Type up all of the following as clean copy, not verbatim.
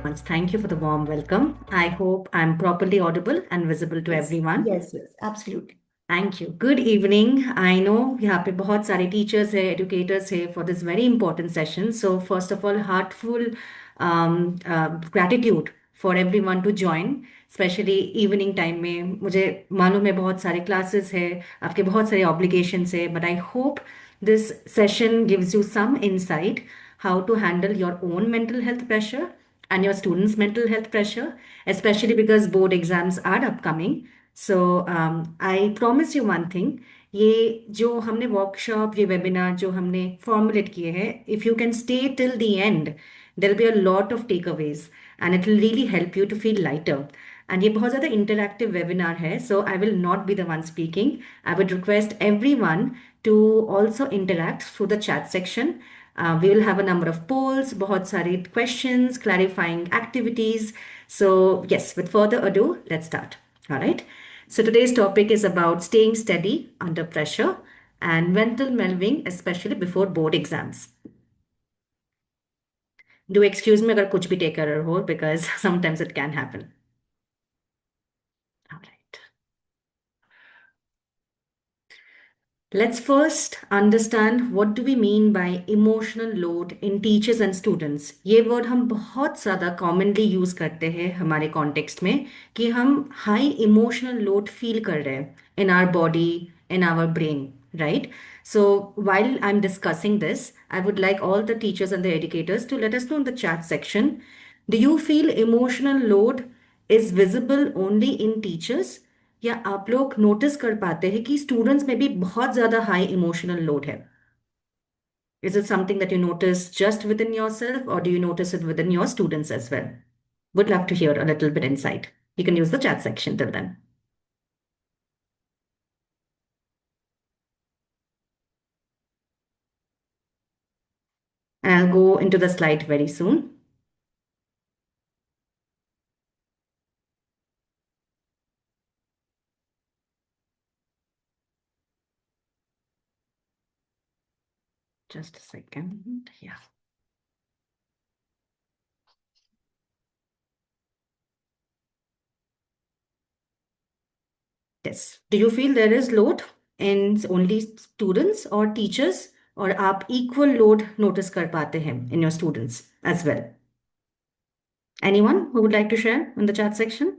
much. Thank you for the warm welcome. I hope I'm properly audible and visible to Yes, everyone. yes, yes, absolutely. Thank you. Good evening. I know यहाँ पे बहुत सारे teachers है, educators है for this very important session. So first of all, heartful gratitude for everyone to join, especially evening time में. मुझे मालूम है बहुत सारे classes है, आपके बहुत सारे obligations है, but I hope this session gives you some insight how to handle your own mental health pressure and your students' mental health pressure, especially because board exams are upcoming. So I promise you one thing, ये जो हमने workshop ये webinar जो हमने formulate किए हैं, if you can stay till the end there be a lot of takeaways and it will really help you to feel lighter. And ये बहुत ज़्यादा इंटरैक्टिव वेबिनार है, so I will not be the one speaking. I would request everyone to also interact through the chat section. We will have a number of polls, बहुत सारे questions, clarifying activities. So yes, with further ado, let's start. All right. So today's topic is about staying steady under pressure and mental well-being, especially before board exams. Do excuse me अगर कुछ भी take error हो, because sometimes it can happen. All right. Let's first understand what do we mean by emotional load in teachers and students. ये word हम बहुत ज़्यादा commonly use करते हैं हमारे context में कि हम high emotional load feel कर रहे हैं in our body, in our brain, right? So while I'm discussing this, I would like all the teachers and the educators to let us know in the chat section. Do you feel emotional load is visible only in teachers? या आप लोग notice कर पाते हैं कि students में भी बहुत ज्यादा हाई इमोशनल लोड है? Is it something that you notice just within yourself, or do you notice it within your students as well? Would love to hear a little bit insight. You can use the chat section till then. And I'll go into the slide very soon. Just a second. Yeah. Yes. Do you feel there is load in only students or teachers, और आप equal load notice कर पाते हैं in your students as well? Anyone who would like to share in the chat section?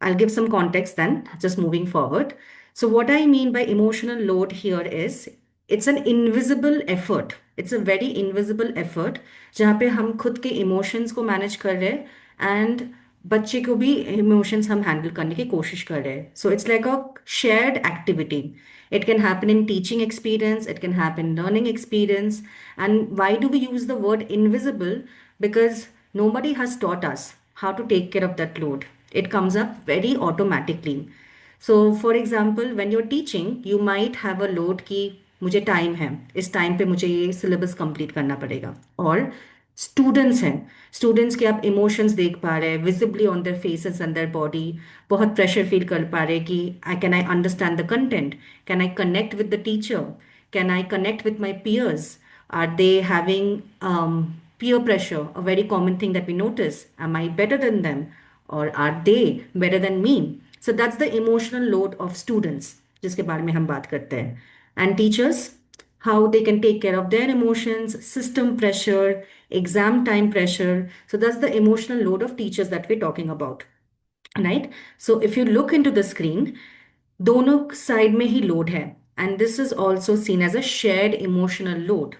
I'll give some context then, just moving forward. So, what I mean by emotional load here is it's an invisible effort. It's a very invisible effort जहाँ पे हम खुद के emotions को manage कर रहे हैं and बच्चे को भी emotions हम handle करने की कोशिश कर रहे हैं. So, it's like a shared activity. It can happen in teaching experience, it can happen in learning experience. And why do we use the word invisible? Because nobody has taught us how to take care of that load. It comes up very automatically. So for example, when you're teaching, you might have a load कि मुझे time है, इस time पे मुझे ये syllabus complete करना पड़ेगा. और स्टूडेंट्स हैं, स्टूडेंट्स के आप इमोशंस देख पा रहे हैं visibly on their faces and their body. बहुत प्रेशर फील कर पा रहे हैं कि I understand the content, can I connect with the teacher, can I connect with my peers, are they having peer pressure, a very common thing that we notice. Am I better than them? Or are they better than me? So that's the emotional load of students जिसके बारे में हम बात करते हैं. And teachers, how they can take care of their emotions, system pressure, exam time pressure. So that's the emotional load of teachers that we're talking about, right? So if you look into the screen, दोनों side में ही load है, and this is also seen as a shared emotional load.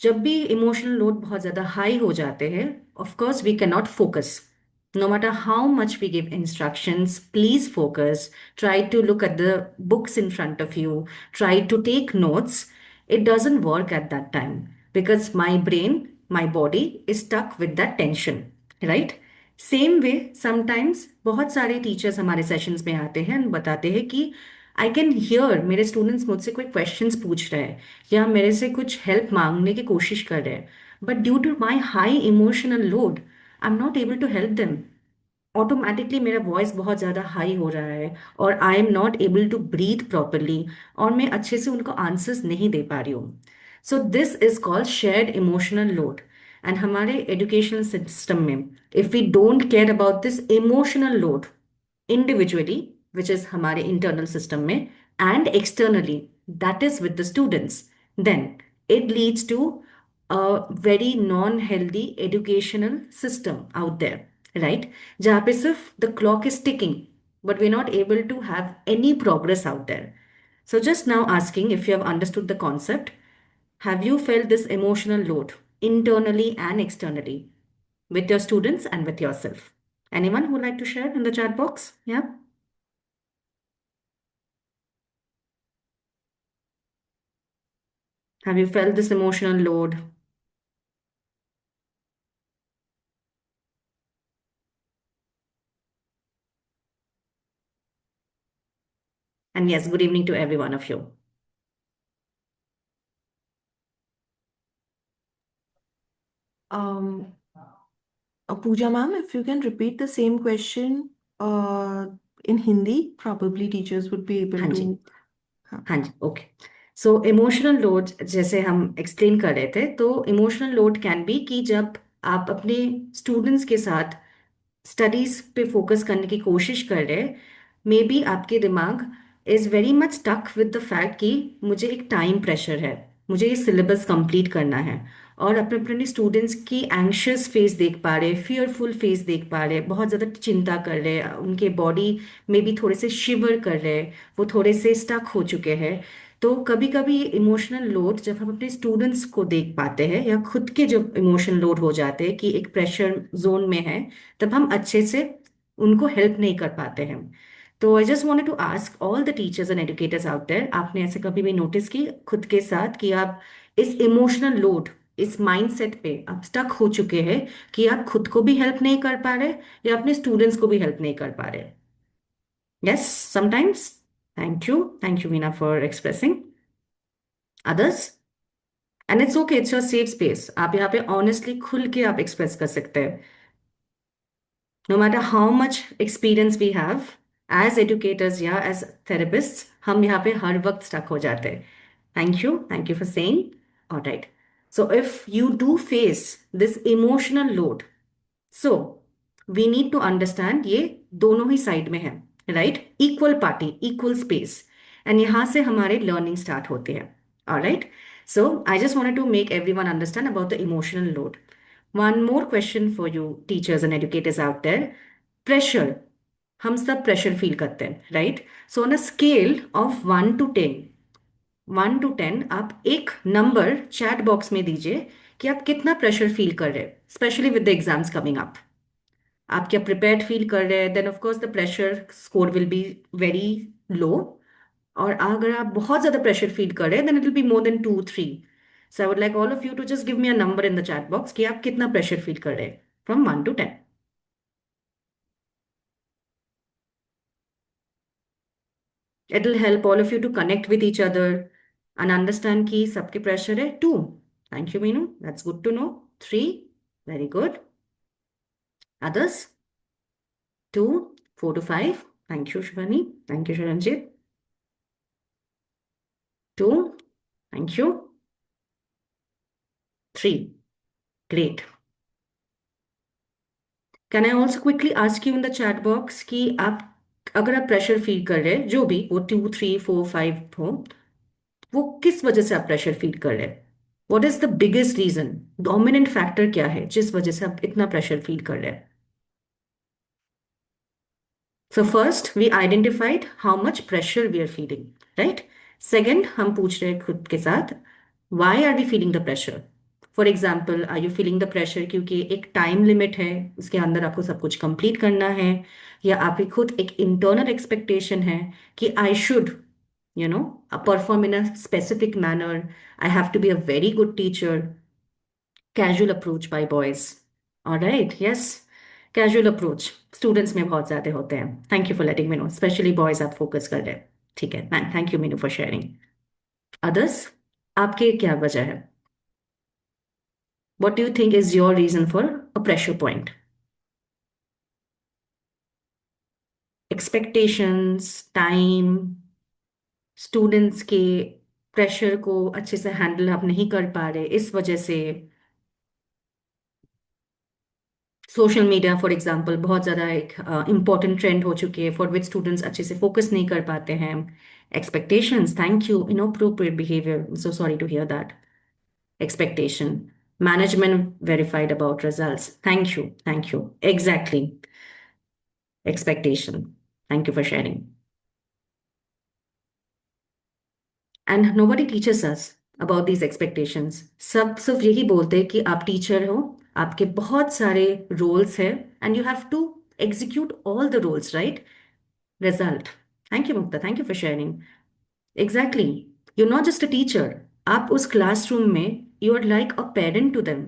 जब भी emotional load बहुत ज़्यादा high हो जाते हैं, of course we can not focus. No matter how much we give instructions, please focus. Try to look at the books in front of you. Try to take notes. It doesn't work at that time because my brain, my body is stuck with that tension, right? Same way, sometimes बहुत सारे teachers हमारे sessions में आते हैं और बताते हैं कि आई कैन हियर मेरे स्टूडेंट्स मुझसे कोई क्वेश्चंस पूछ रहे हैं या मेरे से कुछ हेल्प मांगने की कोशिश कर रहे हैं, but due to my high emotional load I am not able to help them. Automatically मेरा वॉइस बहुत ज़्यादा हाई हो रहा है और I am not able to breathe properly, और मैं अच्छे से उनको आंसर्स नहीं दे पा रही हूँ। So this is called shared emotional load. And हमारे एजुकेशनल सिस्टम में, if we don't care about this emotional load individually, which is हमारे internal system में, and externally, that is with the students, then it leads to a very non-healthy educational system out there, right? जहाँ पे सिर्फ the clock is ticking, but we're not able to have any progress out there. So just now asking if you have understood the concept, have you felt this emotional load internally and externally with your students and with yourself? Anyone who would like to share in the chat box? Yeah. Have you felt this emotional load? And yes, good evening to every one of you. Um, Pooja ma'am, if you can repeat the same question uh, in Hindi, probably teachers would be able हाँ जी, to. हाँ. हाँ जी, okay. So emotional load जैसे हम explain कर रहे थे, तो emotional load can be कि जब आप अपने स्टूडेंट्स के साथ स्टडीज पे फोकस करने की कोशिश कर रहे हैं, मे बी आपके दिमाग is very much stuck with the fact कि मुझे एक टाइम प्रेशर है, मुझे ये सिलेबस कंप्लीट करना है, और अपने अपने स्टूडेंट्स की एंग्शियस फेस देख पा रहे, फियरफुल फेस देख पा रहे, बहुत ज़्यादा चिंता कर रहे, उनके बॉडी में भी थोड़े से शिवर कर रहे, वो थोड़े से स्टक हो चुके हैं। तो कभी कभी इमोशनल लोड जब हम अपने स्टूडेंट्स को देख पाते हैं, या खुद के जब इमोशनल लोड हो जाते हैं कि एक प्रेशर जोन में है, तब हम अच्छे से उनको हेल्प नहीं कर पाते हैं। तो I just wanted to ask all the teachers and educators out there, आपने ऐसे कभी भी नोटिस की खुद के साथ कि आप इस इमोशनल लोड, इस माइंडसेट पे आप स्टक हो चुके हैं कि आप खुद को भी हेल्प नहीं कर पा रहे या अपने स्टूडेंट्स को भी हेल्प नहीं कर पा रहे? Yes, sometimes. Thank you Veena for expressing. Others? And it's okay, it's your safe space, आप यहाँ पे ऑनेस्टली खुल के आप एक्सप्रेस कर सकते हैं। No matter how much experience we have as educators या as therapists, हम यहाँ पे हर वक्त स्टक हो जाते हैं। Thank you for saying. Alright, so if you do face this emotional load, so we need to understand ये दोनों ही साइड में है, right? Equal party, equal space, and यहाँ से हमारे लर्निंग स्टार्ट होते हैं। Alright, so I just wanted to make everyone understand about the emotional load. One more question for you, teachers and educators out there. Pressure. हम सब pressure feel करते हैं, right? So on a scale of 1 to 10, 1 to 10, आप एक number chat box में दीजिए कि आप कितना प्रेशर फील कर रहे हैं, specially with the exams coming up. आप क्या प्रिपेयर्ड फील कर रहे हैं? Then of course the pressure score will be very low. और अगर आप बहुत ज्यादा प्रेशर फील कर रहे हैं, then it will be more than 2, 3। So I would like all of you to just give me a number in the chat box कि आप कितना प्रेशर फील कर रहे हैं, from 1 to 10। It will help all of you to connect with each other and understand कि सबके pressure है 2. Thank you, Meenu. That's good to know. 3. Very good. Others? 2. 4 to 5. Thank you, Shivani. Thank you, Sharanjit. 2. Thank you. 3. Great. Can I also quickly ask you in the chat box कि आप अगर आप pressure feel कर रहे हैं, जो भी वो 2, 3, 4, 5 हो, वो किस वजह से आप प्रेशर फील कर रहे हैं? What is the biggest reason, dominant factor क्या है जिस वजह से आप इतना प्रेशर फील कर रहे हैं? So first we identified how much pressure we are feeling, right? Second, हम पूछ रहे हैं खुद के साथ, why are we feeling the pressure? For example, are you feeling the pressure क्योंकि एक टाइम लिमिट है, उसके अंदर आपको सब कुछ कंप्लीट करना है, या आपकी खुद एक इंटरनल एक्सपेक्टेशन है कि I should perform in a specific manner, I have to be a very good teacher? Casual approach by boys. All right, yes, casual approach students में बहुत ज़्यादा होते हैं। Thank you for letting me know, specially boys आप focus कर रहे हैं। ठीक है, thank you Meenu for sharing. Others, आपके क्या वजह है? What do you think is your reason for a pressure point? Expectations, time, students के प्रेशर को अच्छे से हैंडल आप नहीं कर पा रहे इस वजह से, सोशल मीडिया फॉर एग्जांपल बहुत ज़्यादा एक इम्पॉर्टेंट ट्रेंड हो चुकी है फॉर विच स्टूडेंट्स अच्छे से फोकस नहीं कर पाते हैं, expectations, thank you, inappropriate behaviour, so sorry to hear that, expectation, management verified about results, thank you, exactly, expectation, thank you for sharing. And nobody teaches us about these expectations. सब सिर्फ यही बोलते हैं कि आप टीचर हो, आपके बहुत सारे रोल्स हैं and you have to execute all the roles, right? Result. Thank you, Mukta, thank you for sharing. Exactly. You're not just a teacher. आप उस क्लासरूम में you are like a parent to them.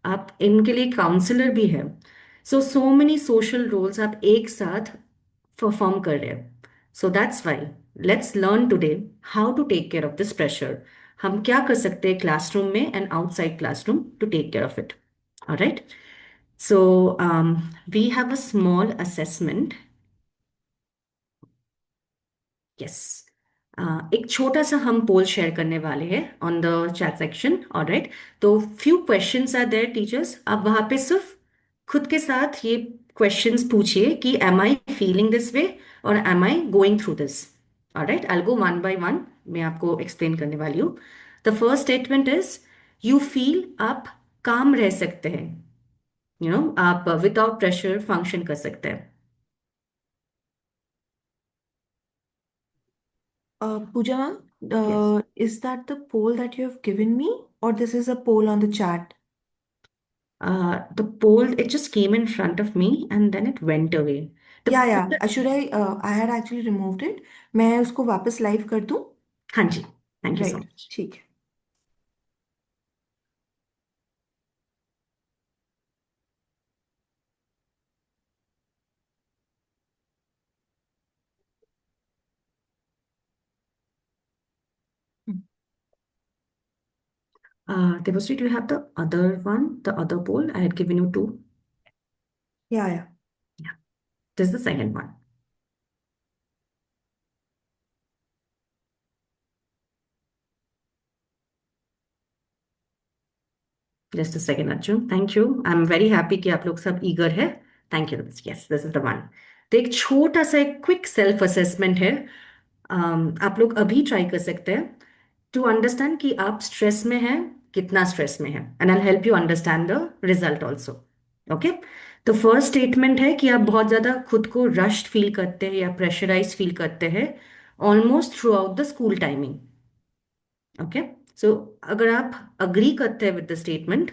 आप इनके लिए counsellor भी है. So many social roles आप एक साथ परफॉर्म कर रहे हैं. So that's why let's learn today how to take care of this pressure. हम क्या कर सकते हैं क्लासरूम में and outside classroom to take care of it. Alright. So we have a small assessment. Yes. एक छोटा सा हम पोल शेयर करने वाले हैं on the chat section. Alright. तो few questions are there teachers. आप वहां पे सिर्फ खुद के साथ ये क्वेश्चंस पूछिए कि am I feeling this way और am I going through this. Alright. I go one by one. मैं आपको एक्सप्लेन करने वाली हूँ. The first statement is you feel आप काम रह सकते हैं. आप विदाउट प्रेशर फंक्शन कर सकते हैं. Pooja ma'am, yes. is that the poll that you have given me, or this is a poll on the chat? The poll, it just came in front of me and then it went away. The Yeah, poll, yeah. Should I? I had actually removed it. मैं उसको वापस live कर दूं? हाँ जी, thank you so Right. Much. ठीक है. Devasri, do you have the other one, the other poll? I had given you two. Yeah, yeah. Yeah, this is the second one. Just a second, Arjun. Thank you. I'm very happy कि आप लोग सब eager है. Thank you. Yes, this is the one. तो एक छोटा सा एक क्विक सेल्फ असेसमेंट है. आप लोग अभी ट्राई कर सकते हैं टू अंडरस्टैंड कि आप स्ट्रेस में हैं, कितना स्ट्रेस में है, and I help you understand the result also. Okay. तो फर्स्ट स्टेटमेंट है कि आप बहुत ज्यादा खुद को रश्ड फील करते हैं या प्रेशराइज फील करते हैं almost throughout the school timing. Okay. So अगर आप अग्री करते हैं with the statement,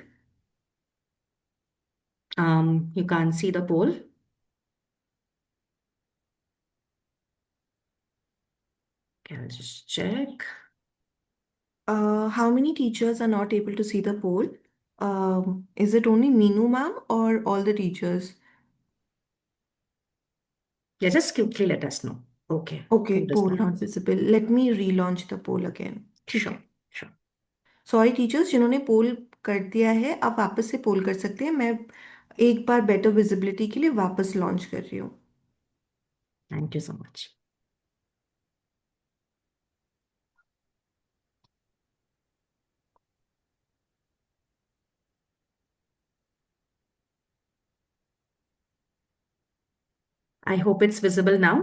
you can see the poll. Okay, I'll just check. How many teachers are not able to see the poll? Is it only Meenu ma'am or all the teachers? Yeah, just quickly let us know. Okay, Okay, poll is poll not not visible. visible. Let me relaunch the poll again. ठीक Sure, है. sure. Sorry teachers जिन्होंने पोल कर दिया है, आप वापस से पोल कर सकते हैं. मैं एक बार बेटर विजिबिलिटी के लिए वापस लॉन्च कर रही हूँ. Thank you so much. I hope it's visible now.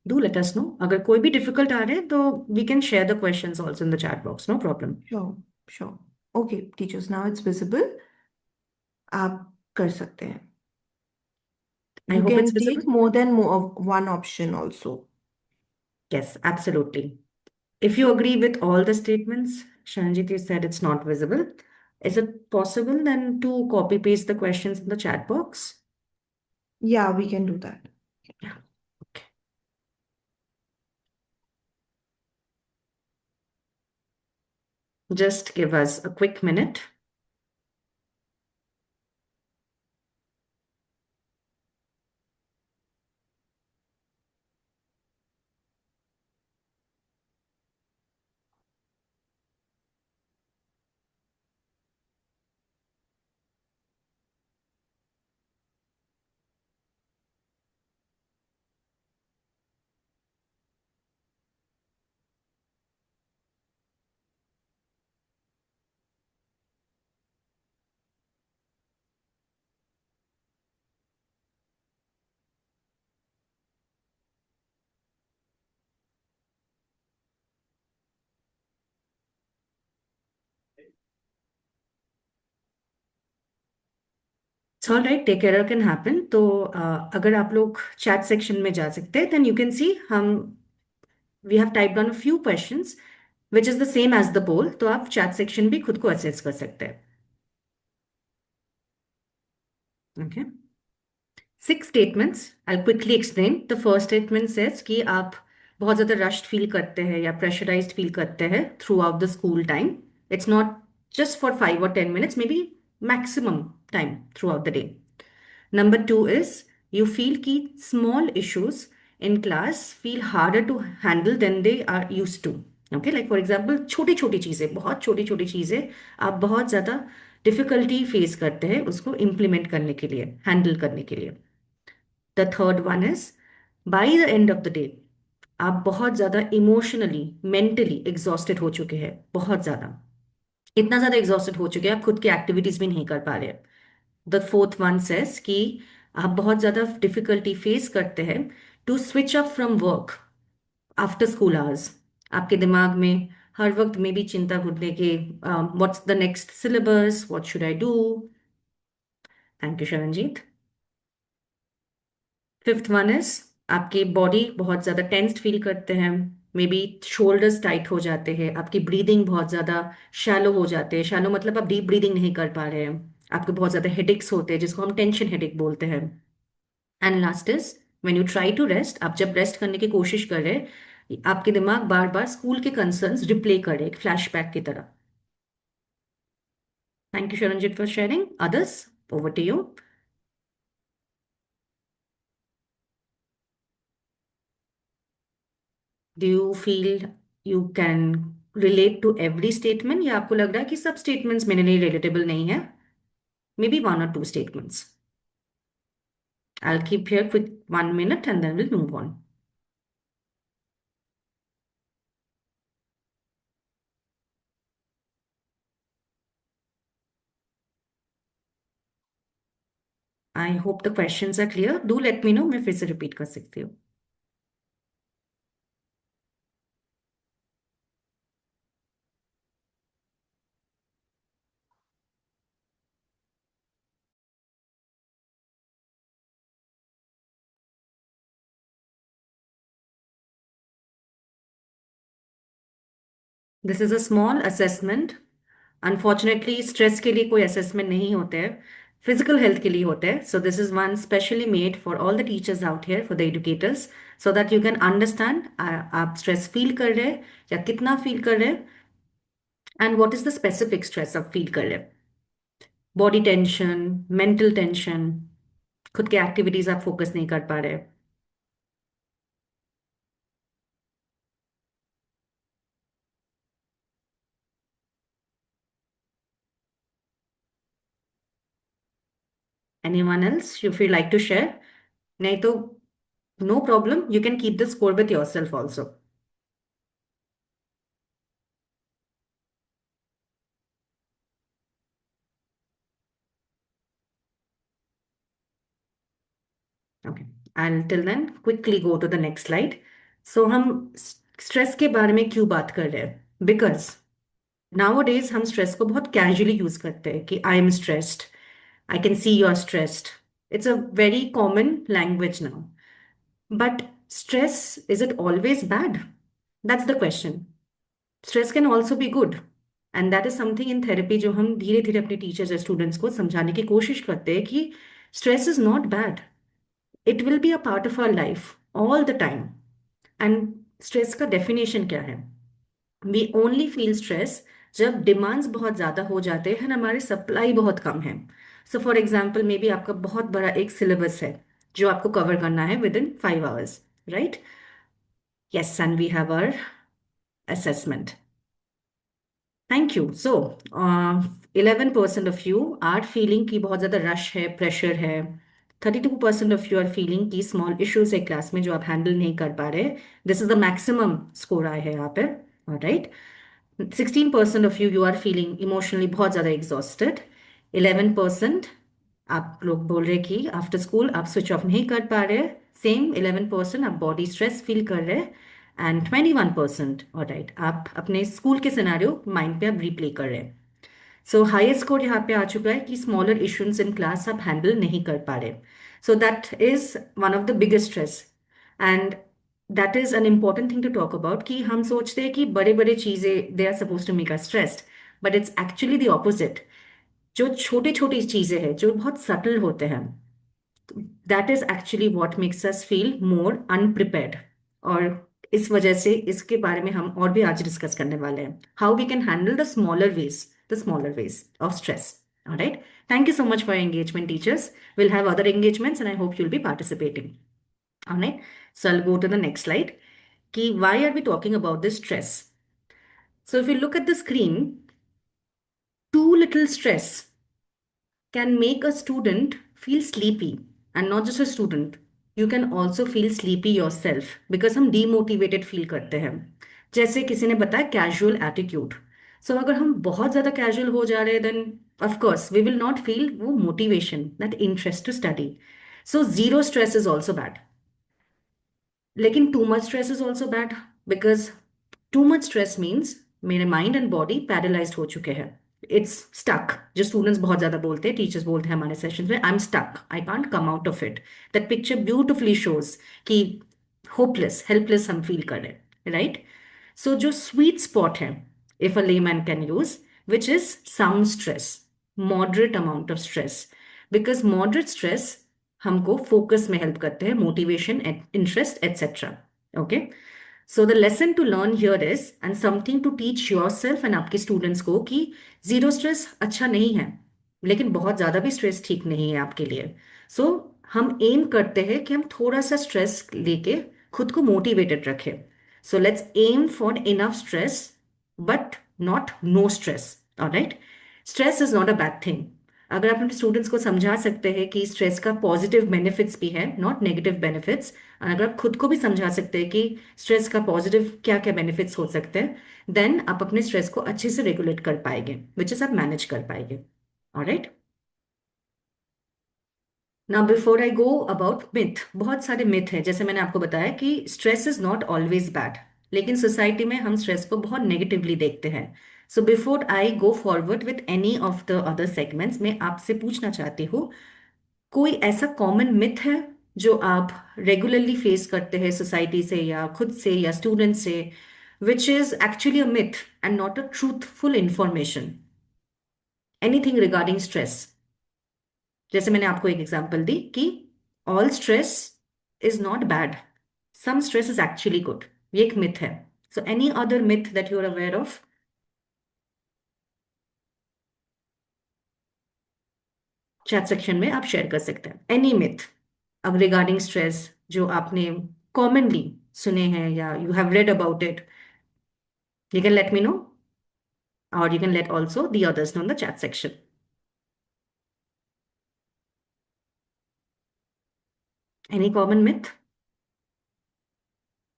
Do let us know. अगर कोई भी difficult आ रहे हैं तो we can share the questions also in the chat box. No problem. Sure sure. Okay teachers, now it's visible. आप कर सकते हैं. I you hope can it's visible. Take more than one option also. Yes, absolutely. If you agree with all the statements, Shanjit, you said it's not visible. Is it possible then to copy paste the questions in the chat box? या we can do that. Yeah. Okay. Just give us a quick minute. All right, take error can happen. तो अगर आप लोग chat section में जा सकते हैं, then you can see हम we have typed on a few questions which is the same as the poll, तो आप चैट सेक्शन भी खुद को असेस कर सकते हैं। Okay, 6 statements I'll quickly explain. The first statement says कि आप बहुत ज़्यादा rushed फील करते हैं या pressurized फील करते हैं through out the school time. It's not just for 5 or 10 minutes, maybe maximum time throughout the day. Number two is you feel कि small issues in class feel harder to handle than they are used to. Okay, like for example छोटी छोटी चीज़ें, बहुत छोटी छोटी चीज़ें आप बहुत ज़्यादा डिफिकल्टी फेस करते हैं उसको इम्प्लीमेंट करने के लिए, हैंडल करने के लिए। The third one is by the end of the day आप बहुत ज़्यादा इमोशनली मेंटली एग्जॉस्टेड हो चुके हैं, बहुत ज़्यादा, इतना ज़्यादा एग्जॉस्टेड हो चुके हैं आप खुद की एक्टिविटीज़ भी नहीं कर पा रहे। द फोर्थ वन सेज कि आप बहुत ज़्यादा डिफिकल्टी फेस करते हैं to switch up from work after school hours. आपके दिमाग में हर वक्त में भी चिंता घुटने के what's the next syllabus, what should I do. Thank you Sharanjeet. Fifth one is आपकी बॉडी बहुत ज़्यादा टेंस्ड फील करते हैं, मे बी शोल्डर्स टाइट हो जाते हैं, आपकी ब्रीदिंग बहुत ज़्यादा शैलो हो जाते हैं। शैलो मतलब आप डीप ब्रीदिंग नहीं कर पा रहे हैं। आपको बहुत ज़्यादा हेडेक्स होते हैं जिसको हम टेंशन हेडेक बोलते हैं। And last is when you try to rest, आप जब रेस्ट करने की कोशिश कर रहे हैं आपके दिमाग बार बार स्कूल के कंसर्न्स रिप्ले करे एक फ्लैशबैक की तरह। Thank you Sharanjeet for sharing. Others, over to you. Do you feel you can relate to every statement, या आपको लग रहा है कि सब स्टेटमेंट्स मेरे लिए रिलेटेबल नहीं है? May be 1 or 2 statements. I'll keep here with 1 minute and then we'll move on. I hope the questions are clear. Do let me know, मैं फिर से repeat कर सकती हूँ। This is a small assessment. Unfortunately, stress के लिए कोई assessment नहीं होते हैं, फिजिकल हेल्थ के लिए होते हैं। सो this is one specially made for all the teachers out here, for the educators, so that you can understand आप स्ट्रेस फील कर रहे हैं या कितना फील कर रहे हैं, and what is the specific stress आप फील कर रहे हैं। बॉडी टेंशन, मेंटल टेंशन, खुद के एक्टिविटीज आप फोकस नहीं कर पा रहे। Anyone else if you'd like to share? नहीं तो no problem, you can keep the score with yourself also. Okay, I'll till then quickly go to the next slide. So हम स्ट्रेस के बारे में क्यों बात कर रहे हैं? बिकॉज नाउ हम स्ट्रेस को बहुत कैजुअली यूज करते हैं कि I am stressed, I can see you are stressed. It's a very common language now, but stress, is it always bad? That's the question. Stress can also be good, and that is something in therapy जो हम धीरे धीरे अपने teachers या students को समझाने की कोशिश करते हैं कि stress is not bad, it will be a part of our life all the time. And stress का डेफिनेशन क्या है? वी ओनली फील स्ट्रेस जब डिमांड्स बहुत ज़्यादा हो जाते हैं, हमारी सप्लाई बहुत कम है। So for example may be आपका बहुत बड़ा एक सिलेबस है जो आपको कवर करना है within 5 hours, right? Yes, and we have our assessment. Thank you. So 11% of you are feeling कि बहुत ज़्यादा रश है, प्रेशर है। 32% ऑफ यू आर फीलिंग कि स्मॉल इश्यूज है क्लास में जो आप हैंडल नहीं कर पा रहे। This is the maximum score आया है यहाँ पे, right? 16% of you are feeling emotionally बहुत ज़्यादा एग्जॉस्टेड। 11% आप लोग बोल रहे कि आफ्टर स्कूल आप स्विच ऑफ नहीं कर पा रहे। सेम 11% आप बॉडी स्ट्रेस फील कर रहे हैं। एंड 21%, और राइट, आप अपने स्कूल के सिनेरियो माइंड पे आप रिप्ले कर रहे हैं। सो हाईएस्ट स्कोर यहाँ पे आ चुका है कि स्मॉलर इश्यूज इन क्लास आप हैंडल नहीं कर पा रहे. So that is one of the biggest stress. And that is an important thing to talk about कि हम सोचते हैं कि बड़े बड़े चीज़ें they are suppose to make us stressed, but it's actually the opposite. जो छोटी छोटी चीज़ें हैं जो बहुत सटल होते हैं, that is actually what makes us feel more अनप्रिपेयर्ड. और इस वजह से इसके बारे में हम और भी आज डिस्कस करने वाले हैं, how we can handle the smaller ways of stress. Alright. Thank you so much for your engagement, teachers. We'll have other engagements and I hope you'll be participating. Alright. So I'll go to the next slide. Ki why are we talking about this stress? So if you look at the screen, too little stress can make a student feel sleepy, and not just a student, you can also feel sleepy yourself because हम demotivated feel करते हैं. जैसे किसी ने बताया casual attitude. So अगर हम बहुत ज़्यादा casual हो जा रहे हैं, then of course we will not feel वो motivation, that interest to study. So zero stress is also bad. लेकिन too much stress is also bad, because too much stress means मेरे माइंड एंड बॉडी पैरालाइज्ड हो चुके हैं. It's stuck. जो students बहुत ज्यादा बोलते हैं, टीचर्स बोलते हैं हमारे सेशन में, I am stuck, I can't come out of it. That picture beautifully shows कि होपलेस हेल्पलेस हम फील कर रहे हैं, राइट. सो जो स्वीट स्पॉट है, if a layman can use, which is some stress, moderate amount of stress. Because moderate stress हमको focus में help करते हैं, motivation, interest, etcetera. Okay. So the lesson to learn here is, and something to teach yourself and आपके students को, कि zero stress अच्छा नहीं है, लेकिन बहुत ज़्यादा भी स्ट्रेस ठीक नहीं है आपके लिए. सो हम एम करते हैं कि हम थोड़ा सा स्ट्रेस लेके खुद को मोटिवेटेड रखें. So let's aim for enough stress but not no stress. Alright. Stress is not a bad thing. अगर आप अपने स्टूडेंट्स को समझा सकते हैं कि स्ट्रेस का पॉजिटिव बेनिफिट्स भी है, नॉट नेगेटिव बेनिफिट्स, और अगर आप खुद को भी समझा सकते हैं कि स्ट्रेस का पॉजिटिव क्या क्या बेनिफिट्स हो सकते हैं, देन आप अपने स्ट्रेस को अच्छे से रेगुलेट कर पाएंगे, विच इज आप मैनेज कर पाएंगे. Alright. Now before I go about myth, बहुत सारे मिथ हैं. जैसे मैंने आपको बताया कि stress is not always bad, लेकिन सोसाइटी में हम स्ट्रेस को बहुत नेगेटिवली देखते हैं. So before I go forward with any of the other segments, मैं आपसे पूछना चाहती हूँ, कोई ऐसा कॉमन मिथ है जो आप रेगुलरली फेस करते हैं सोसाइटी से या खुद से या स्टूडेंट से, which is actually a myth and not a truthful information. Anything regarding stress. जैसे मैंने आपको एक एग्जांपल दी कि all stress is not bad, some stress is actually good. ये एक मिथ है. So any other myth that you are aware of, chat section में आप शेयर कर सकते हैं. एनी मिथ अब रिगार्डिंग स्ट्रेस जो आपने कॉमनली सुने हैं या you have read about it, you can let me know, or you can let also the others know in the chat section. Any common myth?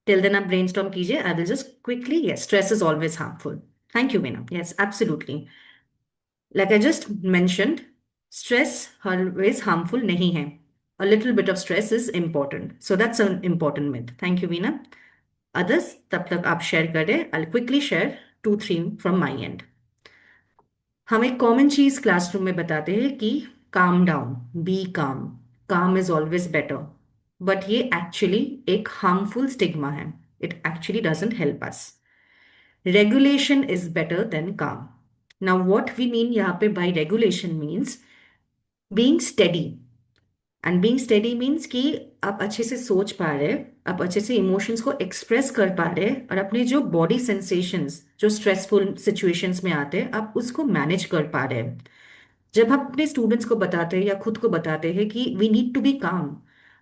Till then, आप brainstorm कीजिए. I will just quickly, yes, stress is always harmful. Thank you, Veena. Yes, absolutely. Like I just mentioned, stress always harmful नहीं है. A little bit of stress is important. So that's an important myth. Thank you, Veena. Others, तब तक आप share करें. I'll quickly share 2-3 from my end. हम एक common चीज classroom में बताते हैं कि calm down, be calm, calm is always better, but ये एक्चुअली एक हार्मफुल स्टिग्मा है. It actually doesn't help us. Regulation is better than calm. Now what we mean यहाँ पे by regulation means being steady. And being steady means कि आप अच्छे से सोच पा रहे, आप अच्छे से इमोशंस को एक्सप्रेस कर पा रहे, और अपने जो बॉडी सेंसेशंस जो स्ट्रेसफुल सिचुएशंस में आते हैं आप उसको मैनेज कर पा रहे हैं. जब हम अपने स्टूडेंट्स को बताते हैं या खुद को बताते हैं कि वी नीड टू बी काम,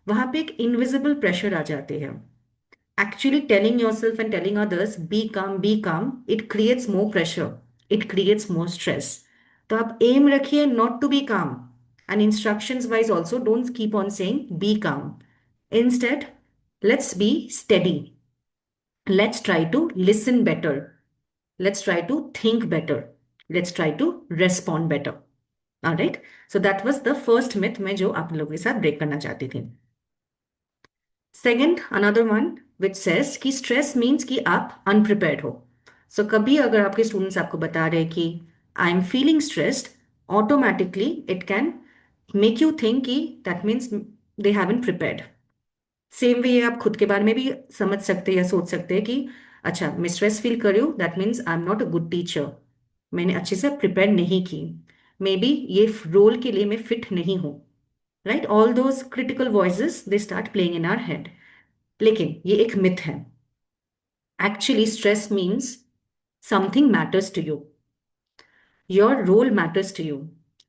वहां पे एक इनविजिबल प्रेशर आ जाते हैं. Actually telling yourself and telling others be calm, it creates more pressure, it creates more stress. तो आप एम रखिए not to be calm, and instructions wise also don't keep on saying be calm. Instead, let's be steady. Let's try to listen better. Let's try to think better. Let's try to respond better. All right. So that was the first myth मैं जो आप लोगों के साथ break करना चाहती थी. Second, another one which says कि stress means कि आप unprepared हो. So कभी अगर आपके students आपको बता रहे कि I am feeling stressed, automatically it can make you think कि that means they haven't prepared. Same way आप खुद के बारे में भी समझ सकते हैं या सोच सकते हैं कि अच्छा मैं स्ट्रेस फील कर रही हूँ, that means I am not a good teacher, मैंने अच्छे से प्रिपेयर नहीं की, मे बी ये रोल के लिए मैं फिट नहीं हूँ। Right, all those critical voices they start playing in our head. लेकिन ये एक मिथ है। Actually stress means something matters to you, your role matters to you,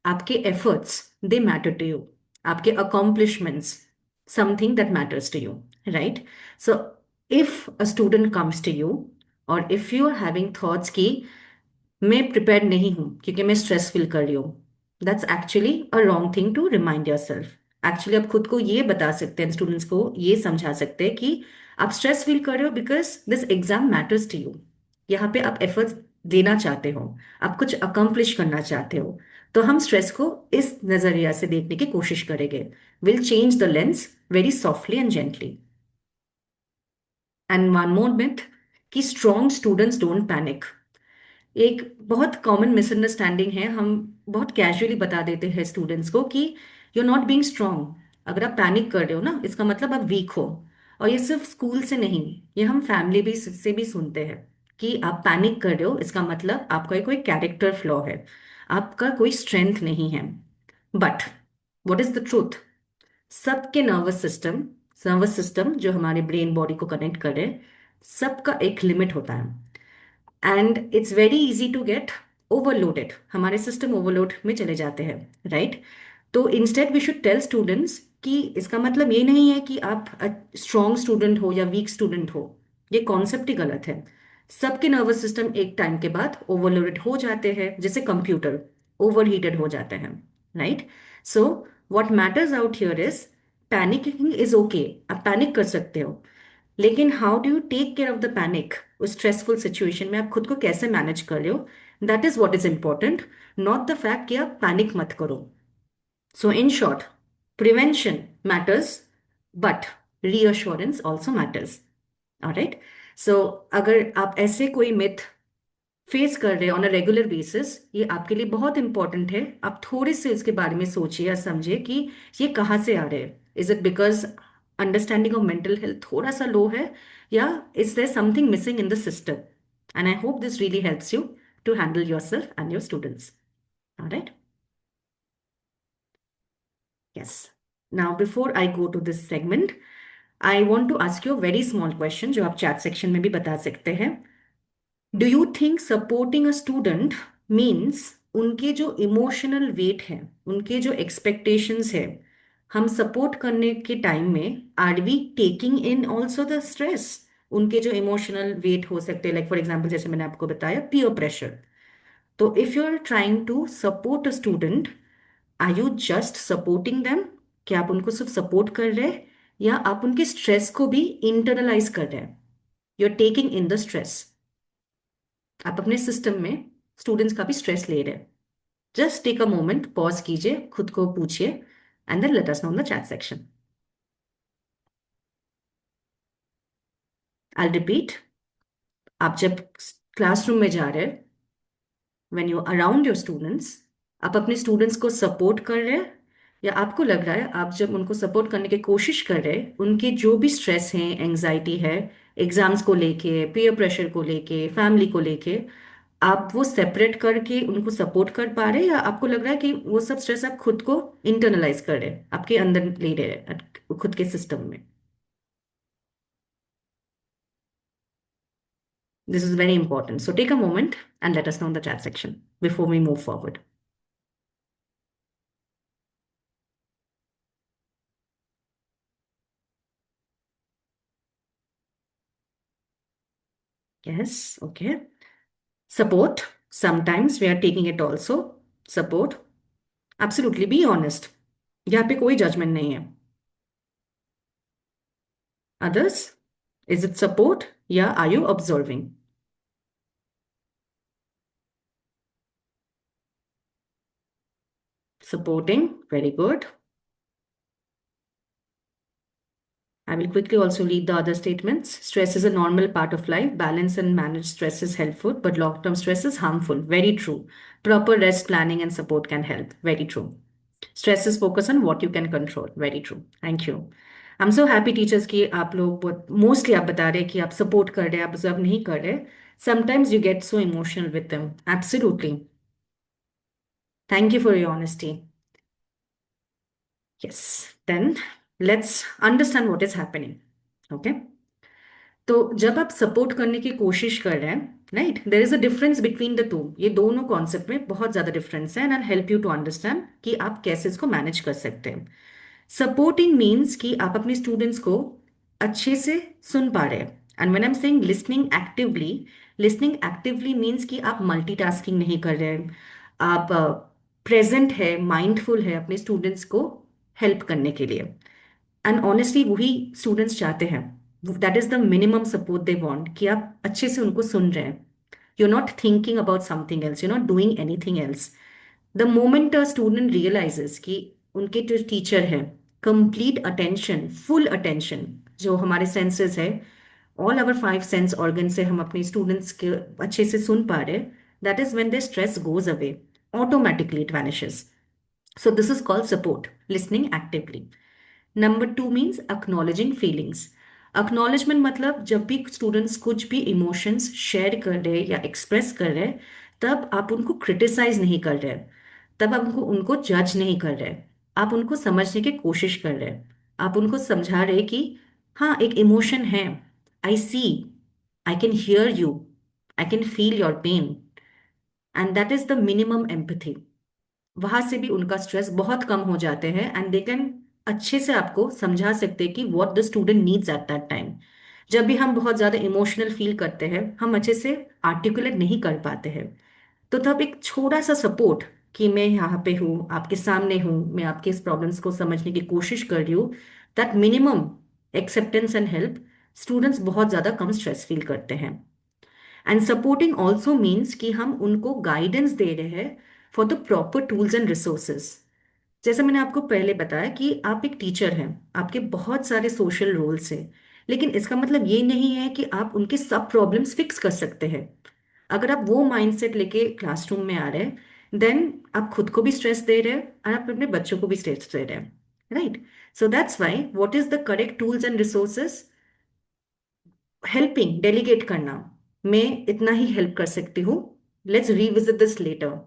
आपके efforts they matter to you, आपके accomplishments, something that matters to you. Right, so if a student comes to you और if you are having thoughts कि मैं prepare नहीं हूँ क्योंकि मैं stress feel कर रही हूँ, that's actually a wrong thing to remind yourself. Actually आप खुद को ये बता सकते हैं, स्टूडेंट्स को ये समझा सकते हैं कि आप स्ट्रेस फील कर रहे हो because this exam matters to you. यहाँ पे आप एफर्ट्स देना चाहते हो, आप कुछ अकम्प्लिश करना चाहते हो, तो हम स्ट्रेस को इस नजरिया से देखने की कोशिश करेंगे। Will change the lens very softly and gently. And one more myth कि स्ट्रॉन्ग स्टूडेंट्स डोंट पैनिक। एक बहुत कॉमन मिसअंडरस्टैंडिंग है, हम बहुत कैजुअली बता देते हैं स्टूडेंट्स को कि you are not being strong. अगर आप पैनिक कर रहे हो ना, इसका मतलब आप वीक हो। और ये सिर्फ स्कूल से नहीं, ये हम फैमिली भी से भी सुनते हैं कि आप पैनिक कर रहे हो, इसका मतलब आपका कोई कैरेक्टर फ्लॉ है, आपका कोई स्ट्रेंथ नहीं है। But what is the truth? सबके नर्वस सिस्टम जो हमारे ब्रेन बॉडी को कनेक्ट करे, सबका एक लिमिट होता है। And it's very easy to get overloaded, हमारे सिस्टम ओवरलोड में चले जाते हैं। राइट, तो instead we should tell students कि इसका मतलब ये नहीं है कि आप स्ट्रॉन्ग स्टूडेंट हो या वीक स्टूडेंट हो, ये कॉन्सेप्ट ही गलत है। सबके नर्वस सिस्टम एक टाइम के बाद ओवरलोडेड हो जाते हैं, जैसे कंप्यूटर ओवर हीटेड हो जाते हैं। Right, so what matters out here is panicking is okay, आप पैनिक कर सकते हो, लेकिन how do you take care of the panic? उस स्ट्रेसफुल सिचुएशन में आप खुद को कैसे मैनेज कर रहे हो, that is what is important, not the fact कि आप पैनिक मत करो। So in short, prevention matters, but reassurance also matters. Alright, so अगर आप ऐसे कोई मिथ फेस कर रहे हैं ऑन अ रेगुलर बेसिस, ये आपके लिए बहुत इंपॉर्टेंट है। आप थोड़े से इसके बारे में सोचिए या समझिए कि ये कहाँ से आ रहे हैं। Is it because understanding of mental health थोड़ा सा लो है, या is there something missing in the system? And I hope this really helps you to handle yourself and your students. Alright, yes. Now, before I go to this segment, I want to ask you a very small question जो आप chat section में भी बता सकते हैं। Do you think supporting a student means उनके जो emotional wait है, उनके जो एक्सपेक्टेशंस है, हम सपोर्ट करने के टाइम में are we taking in also the stress? उनके जो इमोशनल वेट हो सकते हैं, लाइक फॉर एग्जाम्पल जैसे मैंने आपको बताया पीयर प्रेशर। तो if you are trying to support a student, are you just supporting them? क्या आप उनको सिर्फ सपोर्ट कर रहे हैं, या आप उनके स्ट्रेस को भी इंटरनलाइज कर रहे हैं? You are taking in the stress, आप अपने सिस्टम में स्टूडेंट्स का भी स्ट्रेस ले रहे हैं। Just take a moment, pause कीजिए, खुद को पूछिए, and then let us know in the chat section. I repeat, आप जब क्लासरूम में जा रहे हैं, when you around your students, आप अपने स्टूडेंट्स को सपोर्ट कर रहे हैं, या आपको लग रहा है आप जब उनको सपोर्ट करने की कोशिश कर रहे हैं, उनके जो भी स्ट्रेस है, एंजाइटी है, एग्जाम्स को लेके, पीयर प्रेशर को लेके, फैमिली को लेके, आप वो सेपरेट करके उनको सपोर्ट कर पा रहे हैं, या आपको लग रहा है कि वो सब स्ट्रेस आप खुद को इंटरनलाइज कर रहे हैं, आपके अंदर ले रहे हैं खुद के सिस्टम में? This is very important, so take a moment and let us know in the chat section before we move forward. Yes, okay. Support. Sometimes we are taking it also. Support. Absolutely, be honest. यहाँ पे कोई judgement नहीं है। Others, is it support? या are you observing? Supporting, very good. I will quickly also read the other statements. Stress is a normal part of life. Balance and manage stress is helpful, but long term stress is harmful. Very true. Proper rest, planning, and support can help. Very true. Stress is focus on what you can control. Very true. Thank you. I'm so happy teachers कि आप लोग बहुत mostly आप बता रहे हैं कि आप सपोर्ट कर रहे हैं, आप ऑब्जर्व नहीं कर रहे. Sometimes you get so emotional with them. Absolutely. Thank you for your honesty. Yes. Then let's understand what is happening. Okay. तो जब आप सपोर्ट करने की कोशिश कर रहे हैं, right, there is a difference between the two. ये दोनों कॉन्सेप्ट में बहुत ज्यादा डिफरेंस है and I help you to understand कि आप कैसे इसको मैनेज कर सकते हैं. सपोर्टिंग मीन्स कि आप अपने स्टूडेंट्स को अच्छे से सुन पा रहे हैं. And when I am saying listening actively means कि आप मल्टीटास्किंग नहीं कर रहे हैं. आप प्रेजेंट है, माइंडफुल है अपने स्टूडेंट्स को हेल्प करने के लिए. एंड ऑनेस्टली वही स्टूडेंट्स चाहते हैं. That is the minimum support they want कि आप अच्छे से उनको सुन रहे हैं. You not thinking about something else, you not doing anything else. The moment a student realizes कि उनके जो टीचर है कंप्लीट अटेंशन, फुल अटेंशन, जो हमारे सेंसेस है, ऑल आवर 5 सेंस ऑर्गन से हम अपने स्टूडेंट्स के अच्छे से सुन पा रहे, that is when the stress goes away. Automatically it vanishes. So this is called support, listening actively. Number 2 means acknowledging feelings. Acknowledgement मतलब जब भी स्टूडेंट्स कुछ भी इमोशंस शेयर कर रहे या एक्सप्रेस कर रहे, तब आप उनको क्रिटिसाइज नहीं कर रहे, तब आप उनको उनको जज नहीं कर रहे, आप उनको समझने की कोशिश कर रहे. आप उनको समझा रहे कि हाँ एक इमोशन है, I see, I can hear you, I can feel your pain, and that is the minimum empathy. वहां से भी उनका स्ट्रेस बहुत कम हो जाते हैं एंड दे कैन अच्छे से आपको समझा सकते हैं कि what the student needs eight that time. जब भी हम बहुत ज़्यादा इमोशनल फील करते हैं, हम अच्छे से आर्टिकुलेट नहीं कर पाते हैं, तो तब एक छोटा सा सपोर्ट कि मैं यहाँ पे हूँ, आपके सामने हूँ, मैं आपके इस प्रॉब्लम्स को समझने की कोशिश कर रही हूँ, that minimum acceptance and help, students बहुत ज़्यादा कम स्ट्रेस फील करते हैं. एंड सपोर्टिंग ऑल्सो मीन्स कि हम उनको गाइडेंस दे रहे हैं for the proper tools and resources. जैसे मैंने आपको पहले बताया कि आप एक टीचर हैं, आपके बहुत सारे सोशल रोल्स हैं, लेकिन इसका मतलब ये नहीं है कि आप उनके सब प्रॉब्लम्स फिक्स कर सकते हैं. अगर आप वो माइंडसेट लेके क्लासरूम में आ रहे हैं, देन आप खुद को भी स्ट्रेस दे रहे हैं और आप अपने बच्चों को भी स्ट्रेस दे रहे हैं, right. So that's why what is the correct tools and resources. Helping, delegate करना, मैं इतना ही हेल्प कर सकती हूँ, लेट्स रिविजिट दिस लेटर.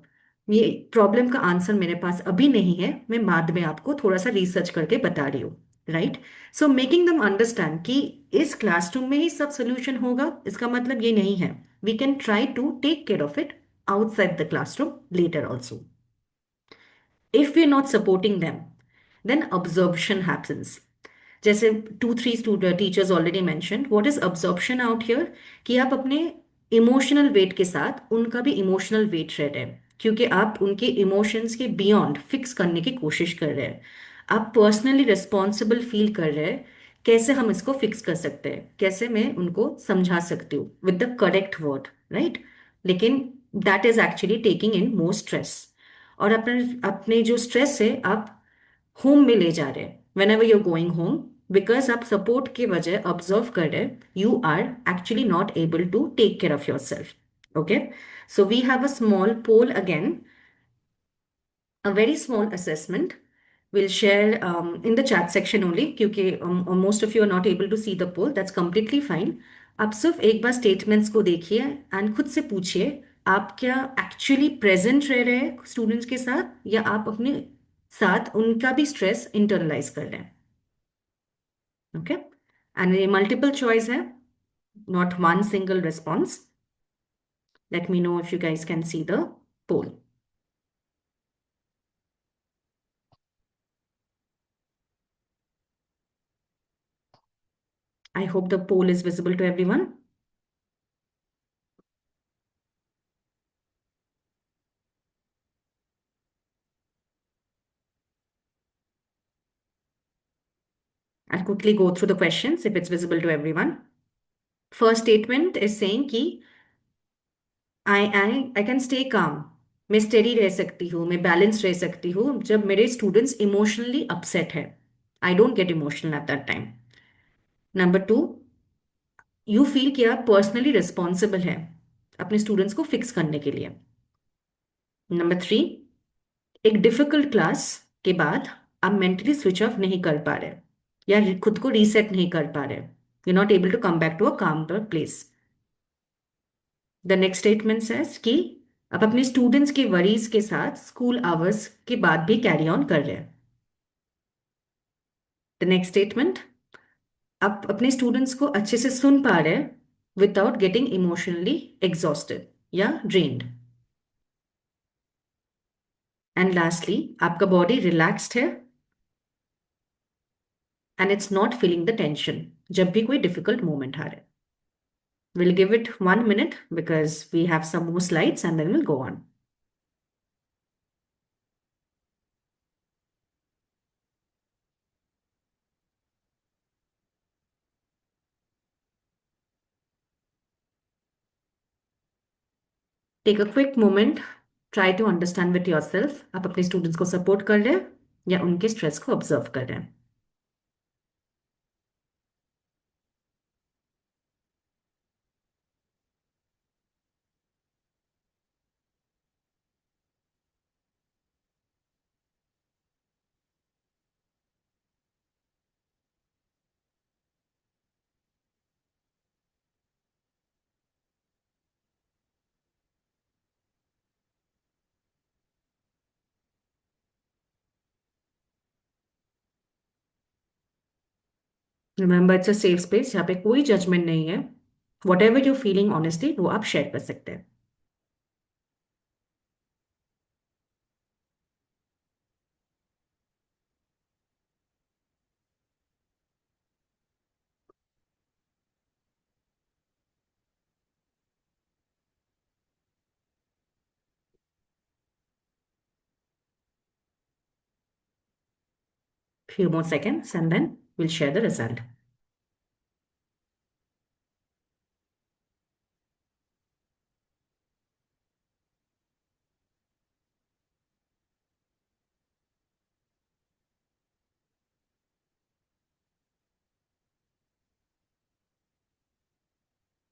ये प्रॉब्लम का आंसर मेरे पास अभी नहीं है, मैं बाद में आपको थोड़ा सा रिसर्च करके बता रही हूँ, right. So making them understand कि इस क्लासरूम में ही सब सोल्यूशन होगा, इसका मतलब ये नहीं है. We can try to take care of it outside the classroom later also. If we're not supporting them, then absorption happens. जैसे 2-3 student teachers already mention, what is absorption out here, कि आप अपने इमोशनल वेट के साथ उनका भी emotional wait रह रहे हैं, क्योंकि आप उनके इमोशंस के बियॉन्ड फिक्स करने की कोशिश कर रहे हैं. आप पर्सनली रिस्पॉन्सिबल फील कर रहे हैं, कैसे हम इसको फिक्स कर सकते हैं, कैसे मैं उनको समझा सकती हूँ with the correct word, right. लेकिन that is actually taking in more stress. और अपने अपने जो स्ट्रेस है आप होम में ले जा रहे हैं. Whenever you're going home, because आप सपोर्ट के वजह ऑब्जर्व कर रहे हैं, you are actually not able to take care of yourself. Okay. So we have a small poll again, a very small assessment. We'll share in the chat section only क्योंकि most of you are not able to see the poll. That's completely fine. आप सिर्फ एक बार statements को देखिए and खुद से पूछिए, आप क्या एक्चुअली प्रेजेंट रह रहे हैं स्टूडेंट्स के साथ, या आप अपने साथ उनका भी स्ट्रेस इंटरनलाइज कर रहे हैं. ओके. एंड ये मल्टीपल चॉइस है, not one single response. Let me know if you guys can see the poll. I hope the poll is visible to everyone. I'll quickly go through the questions if it's visible to everyone. First statement is saying कि I can stay calm. मैं steady रह सकती हूँ, मैं balanced रह सकती हूँ जब मेरे students emotionally upset है. I don't get emotional at that time. Number two, you feel कि आप पर्सनली रिस्पॉन्सिबल हैं अपने स्टूडेंट्स को फिक्स करने के लिए। नंबर थ्री, एक डिफिकल्ट क्लास के बाद आप मेंटली स्विच ऑफ नहीं कर पा रहे या खुद को रीसेट नहीं कर पा रहे, you not able to come back to a calm place. The next statement says कि आप अपने स्टूडेंट्स के वरीज के साथ स्कूल आवर्स के बाद भी कैरी ऑन कर रहे हैं। द नेक्स्ट स्टेटमेंट, आप अपने स्टूडेंट्स को अच्छे से सुन पा रहे हैं विदाउट गेटिंग इमोशनली एग्जॉस्टेड या ड्रेन्ड। एंड लास्टली, आपका बॉडी रिलैक्स्ड है and it's not feeling the tension जब भी कोई डिफिकल्ट मोमेंट आ रहा है। We'll give it 1 minute because we have some more slides and then we'll go on. Take a quick moment, try to understand with yourself. आप अपने students को support कर रहे हैं या उनके स्ट्रेस को ऑब्जर्व कर रहे हैं। Remember, it's a safe space, यहाँ पे कोई जजमेंट नहीं है। What ever you feeling honestly वो आप शेयर कर सकते हैं। Few more seconds and then we'll share the result.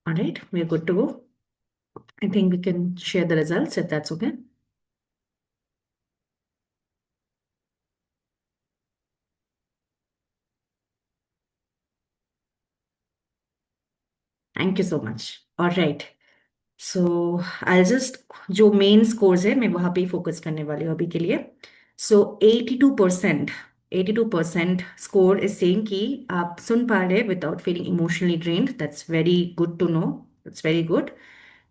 All right, we're good to go. I think we can share the results if that's okay. Thank you so much. All right. So I just, जो main scores है मैं वहां पे ही focus करने वाली हूँ अभी के लिए। सो 82% स्कोर इज सेइंग कि आप सुन पा रहे हैं without feeling emotionally drained. That's very good to know, that's very good.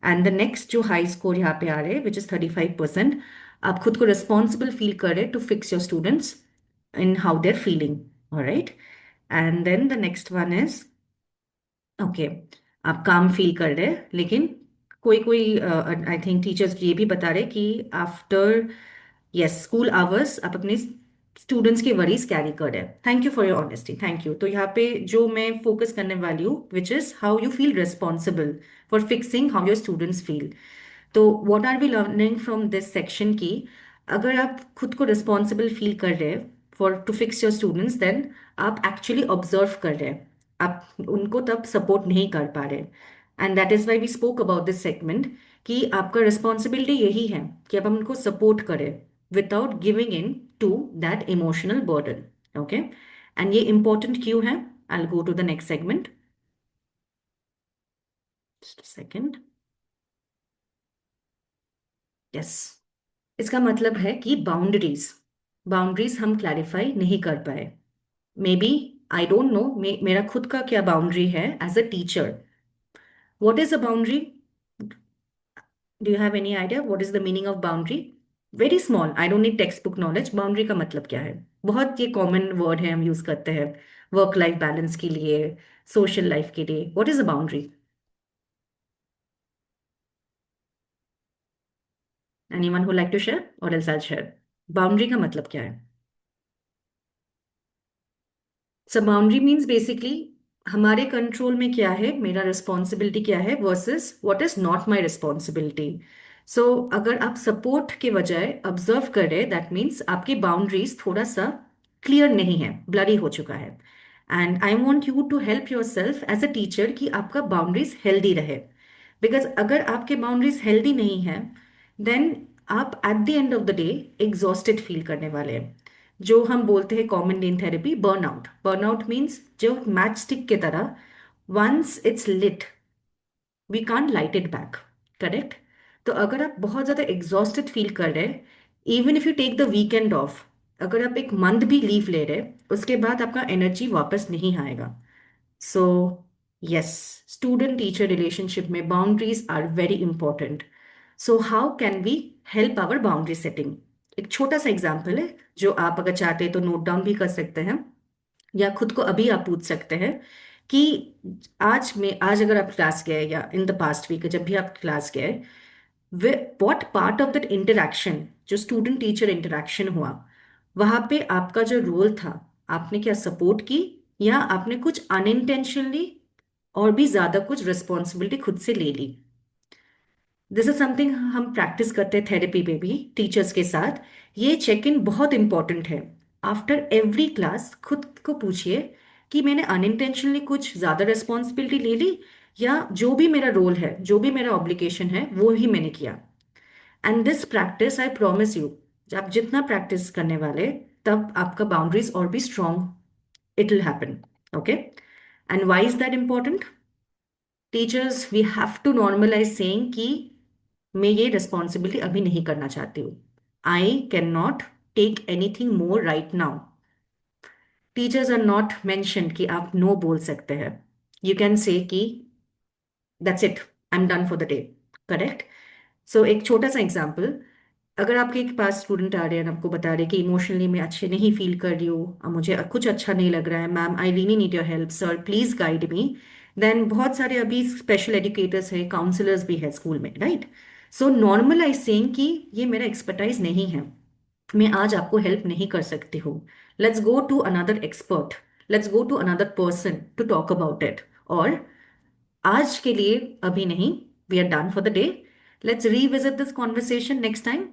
And the next जो हाई स्कोर यहाँ पे आ रहे हैं विच इज 35%, आप खुद को रिस्पॉन्सिबल फील कर रहे to fix your students in how their feeling. Alright, and then the next one is okay, आप काम फील कर रहे हैं, लेकिन कोई कोई आई थिंक टीचर्स ये भी बता रहे कि आफ्टर यस स्कूल आवर्स आप अपने स्टूडेंट्स के वरीज कैरी कर रहे हैं। Thank you for your honesty, thank you. तो यहाँ पे जो मैं फोकस करने वाली हूँ which is how you feel responsible for fixing how your students feel. तो what are we learning from this section की अगर आप खुद को रिस्पॉन्सिबल फील कर रहे हैं for to fix your students, then आप एक्चुअली ऑब्जर्व कर रहे हैं, आप उनको तब सपोर्ट नहीं कर पा रहे। And that is why we spoke about this segment कि आपका रिस्पॉन्सिबिलिटी यही है कि आप उनको सपोर्ट करें without giving in to that emotional burden. Okay, and ये इंपॉर्टेंट क्यों है? I will go to the next segment, just second. Yes, इसका मतलब है कि बाउंड्रीज, बाउंड्रीज हम क्लैरिफाई नहीं कर पाए। Maybe, I don't know मेरा खुद का क्या बाउंड्री है as a teacher. What is a boundary? Do you have any idea what is the meaning of boundary? Very small, I don't need text book knowledge. Boundary का मतलब क्या है? बहुत ये कॉमन वर्ड है, हम यूज करते हैं वर्क लाइफ बैलेंस के लिए, सोशल लाइफ के लिए। What is a boundary? Anyone who like to share और एल्स आई शेयर। बाउंड्री का मतलब क्या है? सो बाउंड्री मीन्स बेसिकली हमारे कंट्रोल में क्या है, मेरा रिस्पॉन्सिबिलिटी क्या है versus what is not my responsibility. So अगर आप सपोर्ट के बजाय ऑब्जर्व कर रहे, दैट मीन्स आपकी बाउंड्रीज थोड़ा सा क्लियर नहीं है, ब्लरी हो चुका है। And I want you to help yourself as a teacher कि आपका बाउंड्रीज हेल्दी रहे, बिकॉज अगर आपके बाउंड्रीज हेल्दी नहीं है देन आप at the end of the day exhausted feel करने वाले हैं, जो हम बोलते हैं commonly in therapy burnout. Burnout means जो मैच स्टिक की तरह once it's lit we can't light it back, correct? तो अगर आप बहुत ज़्यादा एग्जॉस्टेड फील कर रहे हैं, even if you take the weekend off, अगर आप एक मंथ भी लीव ले रहे हैं उसके बाद आपका एनर्जी वापस नहीं आएगा। So yes, student teacher relationship में boundaries are very important. So how can we help our boundary setting? एक छोटा सा एग्जाम्पल है जो आप अगर चाहते हैं तो नोट डाउन भी कर सकते हैं, या खुद को अभी आप पूछ सकते हैं कि आज अगर आप क्लास गए या इन द पास्ट वीक जब भी आप क्लास गए, what part of that interaction, जो स्टूडेंट टीचर इंटरेक्शन हुआ, वहां पे आपका जो रोल था, आपने क्या सपोर्ट की या आपने कुछ अनइंटेंशनली और भी ज्यादा कुछ रिस्पॉन्सिबिलिटी खुद से ले ली? दिस इज समथिंग हम प्रैक्टिस करते हैं थेरेपी पे भी टीचर्स के साथ। ये चेक इन बहुत इंपॉर्टेंट है। आफ्टर एवरी क्लास खुद को पूछिए कि मैंने अनइंटेंशनली कुछ ज़्यादा रिस्पॉन्सिबिलिटी ले ली या जो भी मेरा रोल है, जो भी मेरा ऑब्लिगेशन है वो ही मैंने किया। And this practice I promise you, आप जितना प्रैक्टिस करने वाले तब आपका बाउंड्रीज और भी strong it will happen. Okay, and why is that important? Teachers we have to normalize saying कि मैं ये रिस्पॉन्सिबिलिटी अभी नहीं करना चाहती हूँ, I can not take anything more right now. Teachers are not mention कि आप नो बोल सकते हैं, यू कैन से कि that's it, I am done for the day, correct? So एक छोटा सा एग्जाम्पल, अगर आपके पास स्टूडेंट आ रहे हैं और आपको बता रहे हैं कि इमोशनली मैं अच्छे नहीं फील कर रही हूँ, अब मुझे कुछ अच्छा नहीं लग रहा है, ma'am I really need your help, sir please guide me, then बहुत सारे अभी स्पेशल एजुकेटर्स हैं, काउंसलर्स भी है स्कूल में, राइट? सो नॉर्मलाइज सेइंग कि ये मेरा एक्सपर्टाइज नहीं है, मैं आज आपको हेल्प नहीं कर सकती हूँ, let's go to another expert, let's go to another person to talk about it, और आज के लिए अभी नहीं, we are done for the day, let's revisit this conversation next time.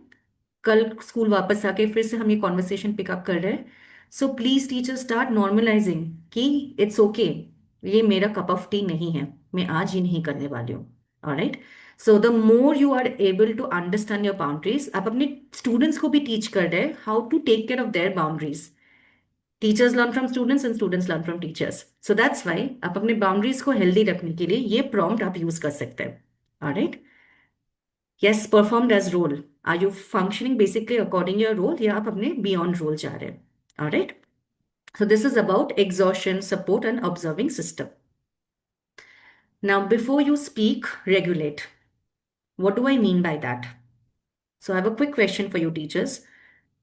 कल स्कूल वापस आके फिर से हम ये कॉन्वर्सेशन पिकअप कर रहे हैं। So please teacher start normalising कि इट्स ओके, ये मेरा कप ऑफ टी नहीं है, मैं आज ही नहीं करने वाली हूँ। Alright, so the more you are able to understand your boundaries, आप अपने स्टूडेंट्स को भी टीच कर रहे हैं how to take care of their boundaries. Teachers learn from students and students learn from teachers, so that's why आप अपने boundaries को हेल्दी रखने के लिए ये प्रॉम्प्ट आप यूज कर सकते हैं। Alright, yes, performed as role, are you functioning basically according your role या आप अपने बियॉन्ड रोल जा रहे हैं? ऑलराइट, so this is about exhaustion, support and observing system. Now before you speak, regulate. What do I mean by that? So I have a quick question for you teachers.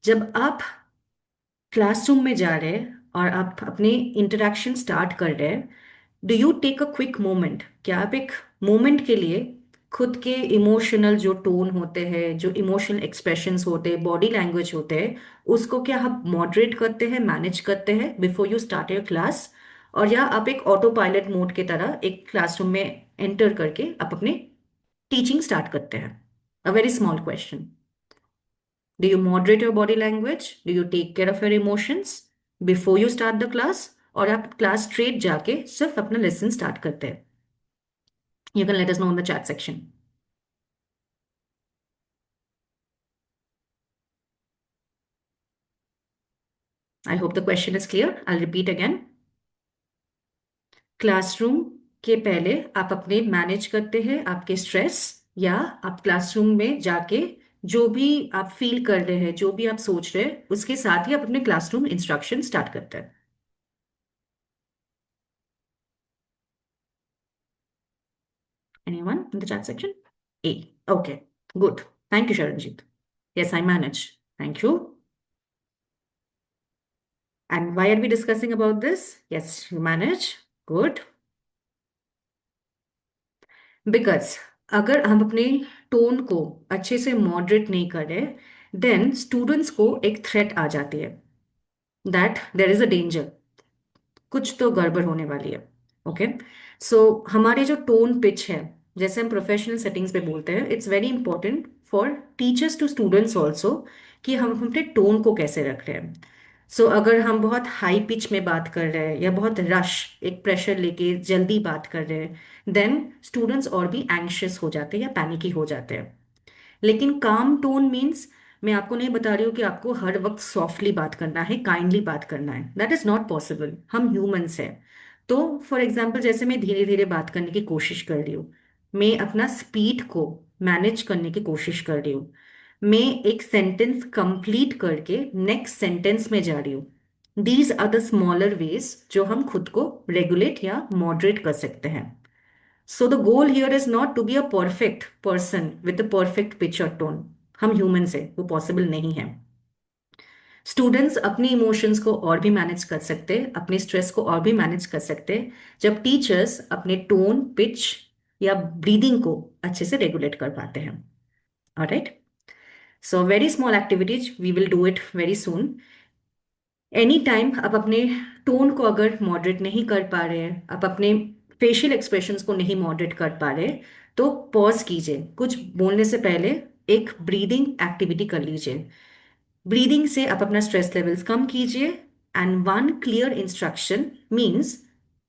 जब आप classroom में जा रहे हैं और आप अपने इंटरेक्शन स्टार्ट कर रहे हैं, do you take a quick moment? क्या आप एक मोमेंट के लिए खुद के इमोशनल जो टोन होते हैं, जो इमोशनल एक्सप्रेशंस होते हैं, बॉडी लैंग्वेज होते हैं, उसको क्या आप मॉडरेट करते हैं, मैनेज करते हैं before you start your class? और या आप एक ऑटो पायलट मोड की तरह एक क्लासरूम में एंटर करके आप अपने टीचिंग स्टार्ट करते हैं? A very small question, do you moderate your body language, do you take care of your emotions before you start the class, और आप क्लास स्ट्रेट जाके सिर्फ अपना लेसन स्टार्ट करते हैं? You can let us know in the chat section. I hope the question is clear. I'll repeat again. Classroom के पहले आप अपने मैनेज करते हैं आपके स्ट्रेस, या आप क्लासरूम में जाके जो भी आप फील कर रहे हैं, जो भी आप सोच रहे हैं, उसके साथ ही आप अपने क्लासरूम इंस्ट्रक्शन स्टार्ट करते हैं? Anyone in the chat section? A. Okay, good. Thank you, Sharanjit. Yes, I manage. Thank you. And why are we discussing about this? Yes, you manage. Good. Because अगर हम अपने tone को अच्छे से moderate नहीं करें, देन स्टूडेंट्स को एक थ्रेट आ जाती है that there is a danger, कुछ तो गड़बड़ होने वाली है। ओके, सो हमारे जो टोन पिच है, जैसे हम प्रोफेशनल सेटिंग्स पे बोलते हैं, it's very important for teachers to students also कि हम अपने टोन को कैसे रख रहे हैं। सो अगर हम बहुत हाई पिच में बात कर रहे हैं या बहुत रश, एक प्रेशर लेके जल्दी बात कर रहे हैं, देन स्टूडेंट्स और भी एंग्शियस हो जाते हैं या पैनिकी हो जाते हैं। लेकिन काम टोन मीन्स, मैं आपको नहीं बता रही हूँ कि आपको हर वक्त सॉफ्टली बात करना है, काइंडली बात करना है, दैट इज नॉट पॉसिबल, हम ह्यूमंस हैं। तो फॉर एग्जाम्पल जैसे मैं धीरे धीरे बात करने की कोशिश कर रही हूँ, मैं अपना स्पीड को मैनेज करने की कोशिश कर रही हूँ, मैं एक सेंटेंस कंप्लीट करके नेक्स्ट सेंटेंस में जा रही हूँ। These are the smaller ways जो हम खुद को रेगुलेट या मॉडरेट कर सकते हैं। So the goal here is not to be a perfect person with a perfect pitch और टोन, हम ह्यूमंस हैं, वो पॉसिबल नहीं है। स्टूडेंट्स अपने इमोशंस को और भी मैनेज कर सकते हैं, अपने स्ट्रेस को और भी मैनेज कर सकते हैं, जब टीचर्स अपने टोन, पिच या ब्रीदिंग को अच्छे से रेगुलेट कर पाते हैं। Alright, so very small activities, we will do it very soon. Any time आप अपने टोन को अगर मॉडरेट नहीं कर पा रहे हैं, आप अपने फेशियल एक्सप्रेशंस को नहीं मॉडरेट कर पा रहे, तो पॉज कीजिए, कुछ बोलने से पहले एक ब्रीदिंग एक्टिविटी कर लीजिए। ब्रीदिंग से आप अपना स्ट्रेस लेवल्स कम कीजिए। And one clear instruction means,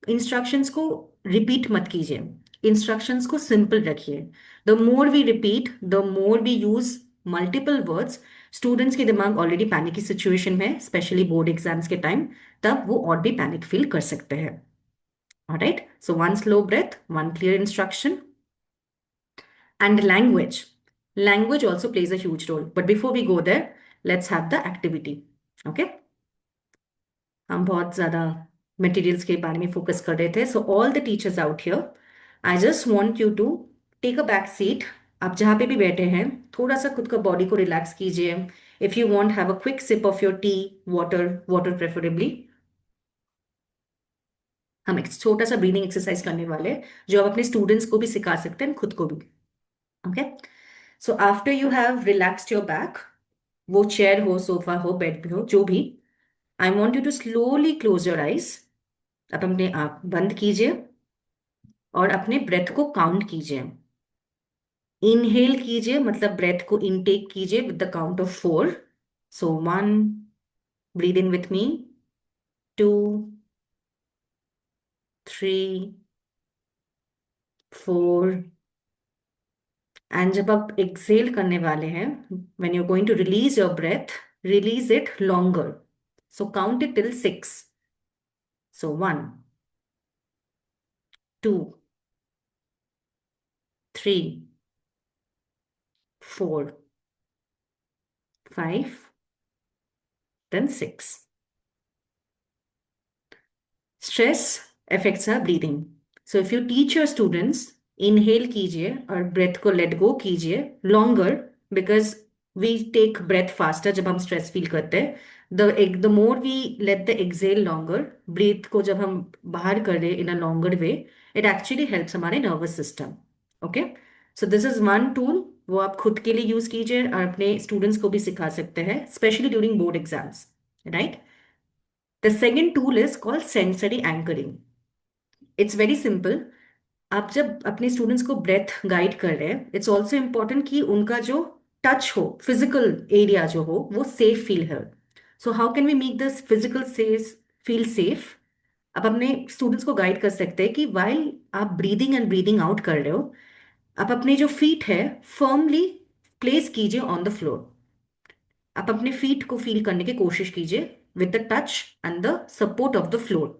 instructions को रिपीट मत कीजिए, इंस्ट्रक्शंस को सिंपल रखिए। The more we repeat, the more we use multiple words, students के दिमाग ऑलरेडी पैनिक की सिचुएशन में, स्पेशली बोर्ड एग्जाम्स के टाइम, तब वो और भी पैनिक फील कर सकते हैं। Alright, so one slow breath, one clear instruction. And language. Language also plays a huge role. But before we go there, let's have the activity. Okay? हम बहुत ज़्यादा मटेरियल्स के बारे में फोकस कर रहे थे. So all the teachers out here, I just want you to take a back seat. आप जहाँ पे भी बैठे हैं, थोड़ा सा खुद का बॉडी को रिलैक्स कीजिए. If you want, have a quick sip of your tea, water, water preferably. हम एक छोटा सा ब्रीदिंग एक्सरसाइज करने वाले हैं, जो आप अपने स्टूडेंट्स को भी सिखा सकते हैं, खुद को भी. Okay, so after you have relaxed your back, वो चेयर हो, सोफा हो, बेड भी हो, जो भी, I want you to slowly close your eyes. आप अपने आंख बंद कीजिए और अपने ब्रेथ को काउंट कीजिए. इनहेल कीजिए, मतलब ब्रेथ को इनटेक कीजिए with the count of 4. So 1, breathe in with me, 2, 3, 4. And जब आप एक्सेल करने वाले हैं, when you are going to release your breath, release it longer. So count it till 6. So 1, 2, 3, 4, 5, then 6. Stress affects our breathing. So if you teach your students, inhale कीजिए और breath को let go कीजिए longer, because we take breath faster जब हम stress feel करते हैं. The more we let the exhale longer, breathe को जब हम बाहर कर रहे in a longer way, it actually helps हमारे nervous system. Okay? So this is one tool, वो आप खुद के लिए यूज कीजिए और अपने स्टूडेंट्स को भी सिखा सकते हैं, specially during board exams. Right, the second tool is called sensory anchoring. It's very simple. आप जब अपने स्टूडेंट्स को ब्रेथ गाइड कर रहे हैं, इट्स ऑल्सो इम्पॉर्टेंट कि उनका जो टच हो, फिजिकल एरिया जो हो, वो सेफ फील है. So how can we make this physical feel safe? आप अपने स्टूडेंट्स को गाइड कर सकते हैं कि वाइल आप ब्रीदिंग एंड ब्रीदिंग आउट कर रहे हो, आप अपने जो फीट है फर्मली प्लेस कीजिए ऑन द फ्लोर. आप अपने फीट को फील करने की कोशिश कीजिए with the touch and the support of the floor.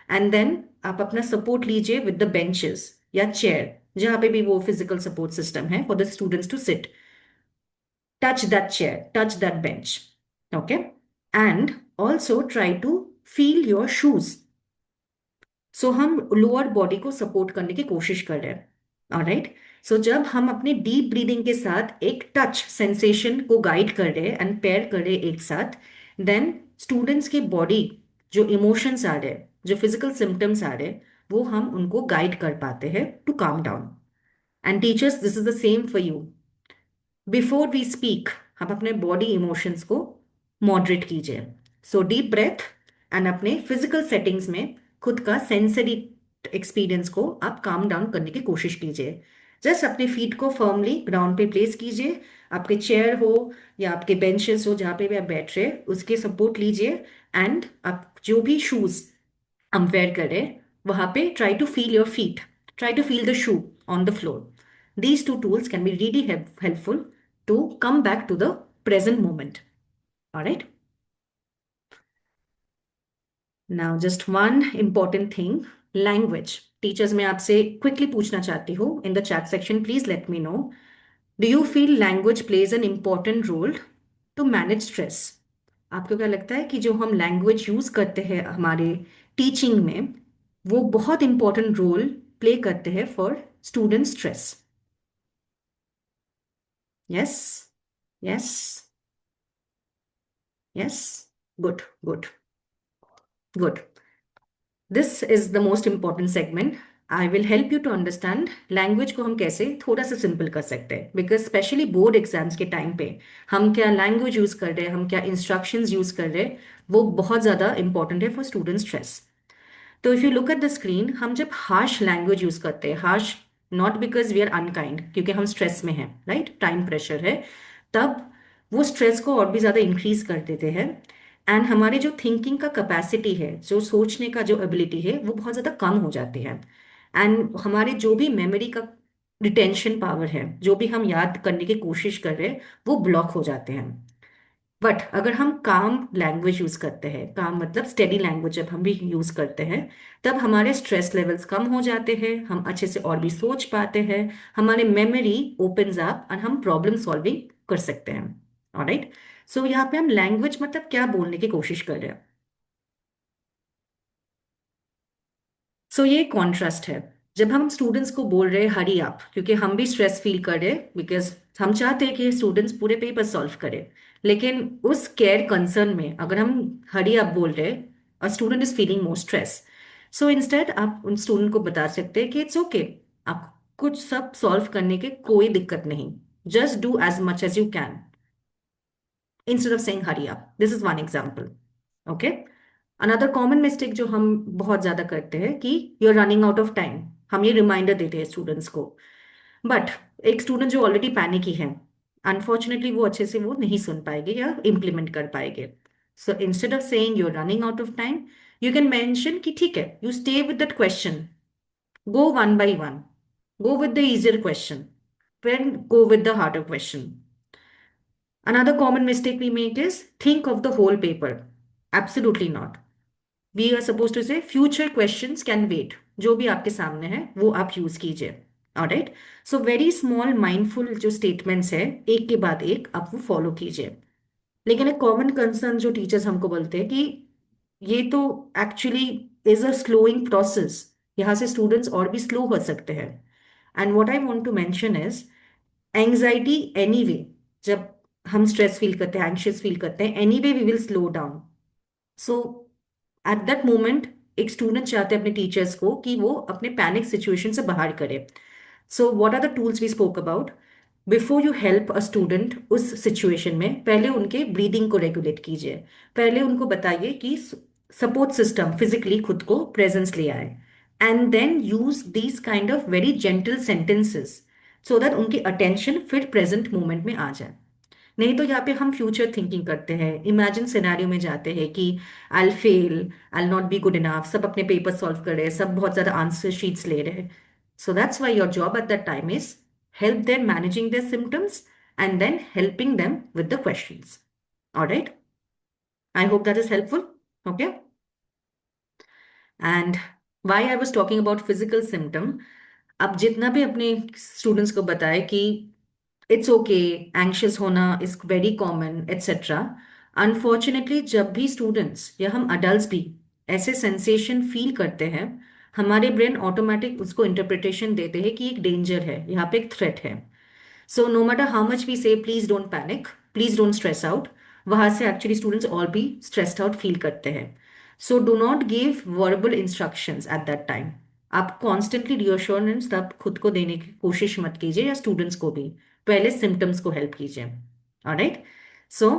And then आप अपना सपोर्ट लीजिए विद द बेंचेस या चेयर, जहां पे भी वो फिजिकल सपोर्ट सिस्टम है for the students to sit. Touch that chair, touch that bench. Okay, and also try to feel your shoes. So हम लोअर बॉडी को सपोर्ट करने की कोशिश कर रहे हैं. ऑलराइट, सो जब हम अपने डीप ब्रीदिंग के साथ एक टच सेंसेशन को गाइड कर रहे हैं एंड पेयर कर रहे हैं एक साथ, देन स्टूडेंट्स के बॉडी जो इमोशंस आ रहे हैं, जो फिजिकल सिम्टम्स आ रहे हैं, वो हम उनको गाइड कर पाते हैं to calm down. And teachers, this is the same for you. Before we speak, हम अपने बॉडी इमोशंस को मॉडरेट कीजिए. सो डीप ब्रेथ एंड अपने फिजिकल सेटिंग्स में खुद का सेंसरी एक्सपीरियंस को आप काम डाउन करने की कोशिश कीजिए. जस्ट अपने फीट को फर्मली ग्राउंड पे प्लेस कीजिए, आपके चेयर हो या आपके बेंचेस हो जहाँ पे भी आप बैठ रहे हैं उसके सपोर्ट लीजिए, एंड आप जो भी शूज हम वेयर करें वहां पे try to feel your feet, try to feel the shoe on the floor. These two tools can be really helpful to come back to the present moment. All right. Now, just one important thing, language. Teachers, मैं आपसे quickly पूछना चाहती हूँ in the chat section. Please let me know. Do you feel language plays an important role to manage stress? आपको क्या लगता है कि जो हम लैंग्वेज यूज करते हैं हमारे टीचिंग में वो बहुत इंपॉर्टेंट रोल प्ले करते हैं for student stress? Yes, yes, yes. Good, good, good. This is the most important segment. I will help you to understand language को हम कैसे थोड़ा सा सिंपल कर सकते हैं, बिकॉज स्पेशली बोर्ड एग्जाम्स के टाइम पे हम क्या लैंग्वेज यूज कर रहे हैं, हम क्या इंस्ट्रक्शंस यूज कर रहे हैं, वो बहुत ज़्यादा इंपॉर्टेंट है फॉर स्टूडेंट स्ट्रेस. तो if you look at the screen, हम जब हार्श लैंग्वेज यूज करते हैं, harsh not because we are unkind, क्योंकि हम स्ट्रेस में हैं, राइट, टाइम प्रेशर है, तब वो स्ट्रेस को और भी ज़्यादा इंक्रीज कर देते हैं. एंड हमारे जो थिंकिंग का कैपेसिटी है, जो सोचने का जो एबिलिटी है, वो बहुत ज़्यादा कम हो जाती है. एंड हमारे जो भी मेमोरी का रिटेंशन पावर है, जो भी हम याद करने की कोशिश कर रहे हैं, वो ब्लॉक हो जाते हैं. बट अगर हम काम लैंग्वेज यूज करते हैं, काम मतलब स्टेडी लैंग्वेज जब हम भी यूज करते हैं, तब हमारे स्ट्रेस लेवल्स कम हो जाते हैं, हम अच्छे से और भी सोच पाते हैं, हमारे मेमोरी ओपन्स अप और हम प्रॉब्लम सॉल्विंग कर सकते हैं. ऑलराइट. सो यहाँ पे हम लैंग्वेज मतलब क्या बोलने की कोशिश कर रहे हैं. सो ये कॉन्ट्रास्ट है. जब हम स्टूडेंट्स को बोल रहे हैं हरी आप, क्योंकि हम भी स्ट्रेस फील कर रहे हैं, बिकॉज हम चाहते हैं कि स्टूडेंट्स पूरे पेपर सॉल्व करें, लेकिन उस केयर कंसर्न में अगर हम हरी आप बोल रहे हैं, a student is feeling more stress. So instead आप उन स्टूडेंट को बता सकते हैं कि इट्स ओके, आप कुछ सब सॉल्व करने के कोई दिक्कत नहीं, just do as much as you can, instead of saying hurry up. This is one example. Okay. Another common mistake जो हम बहुत ज्यादा करते हैं कि you are running out of time, हम ये रिमाइंडर देते हैं स्टूडेंट्स को. बट एक स्टूडेंट जो ऑलरेडी पैनिक है, अनफॉर्चुनेटली वो अच्छे से वो नहीं सुन पाएंगे या इम्प्लीमेंट कर पाएंगे. So instead of saying you are running out of time, you can mention कि ठीक है, you stay with that question, go one by one, go with the easier question, then go with the harder question. Another common mistake we make is think of the whole paper. Absolutely not. We are supposed to say future questions can wait. जो भी आपके सामने है वो आप use कीजिए. Alright. So very small mindful जो statements है, एक के बाद एक आप वो फॉलो कीजिए. लेकिन एक कॉमन कंसर्न जो टीचर्स हमको बोलते हैं कि ये तो actually is a slowing process, यहाँ से स्टूडेंट्स और भी स्लो हो सकते हैं. And what I want to mention is anxiety anyway, जब हम स्ट्रेस फील करते हैं, एंशियस फील करते हैं, anyway we will slow down. So at that moment एक स्टूडेंट चाहते हैं अपने टीचर्स को कि वो अपने पैनिक सिचुएशन से बाहर करे. So what are the tools we spoke about. Before you help a student उस सिचुएशन में, पहले उनके ब्रीदिंग को रेगुलेट कीजिए. पहले उनको बताइए कि सपोर्ट सिस्टम फिजिकली खुद को प्रेजेंस ले आए, and then use these kind of very gentle sentences so that उनकी अटेंशन फिर प्रेजेंट मोमेंट में आ जाए. नहीं तो यहाँ पे हम फ्यूचर थिंकिंग करते हैं, इमेजिन सिनेरियो में जाते हैं कि I will fail, I will not be good enough, सब अपने पेपर सॉल्व कर रहे हैं, सब बहुत ज़्यादा आंसर शीट्स ले रहे हैं. So that's why your job eight that time is help them managing their symptoms and then helping them with the questions. All right. I hope that is helpful. Okay. And why I was talking about physical symptom. अब जितना भी अपने students को बताए कि it's okay, anxious होना is very common etcetera, unfortunately जब भी स्टूडेंट्स या हम अडल्ट भी ऐसे सेंसेशन फील करते हैं, हमारे ब्रेन ऑटोमेटिक उसको इंटरप्रिटेशन देते हैं कि एक डेंजर है, यहाँ पे एक थ्रेट है. So no matter how much we say please don't panic, please don't stress out, वहां से एक्चुअली स्टूडेंट्स और भी स्ट्रेस्ड आउट फील करते हैं. So do not give verbal instructions eight that time. आप कॉन्स्टेंटली रियोश्योरेंस तब खुद को देने की कोशिश मत कीजिए या स्टूडेंट्स को भी, पहले सिम्टम्स को हेल्प कीजिए. Alright. So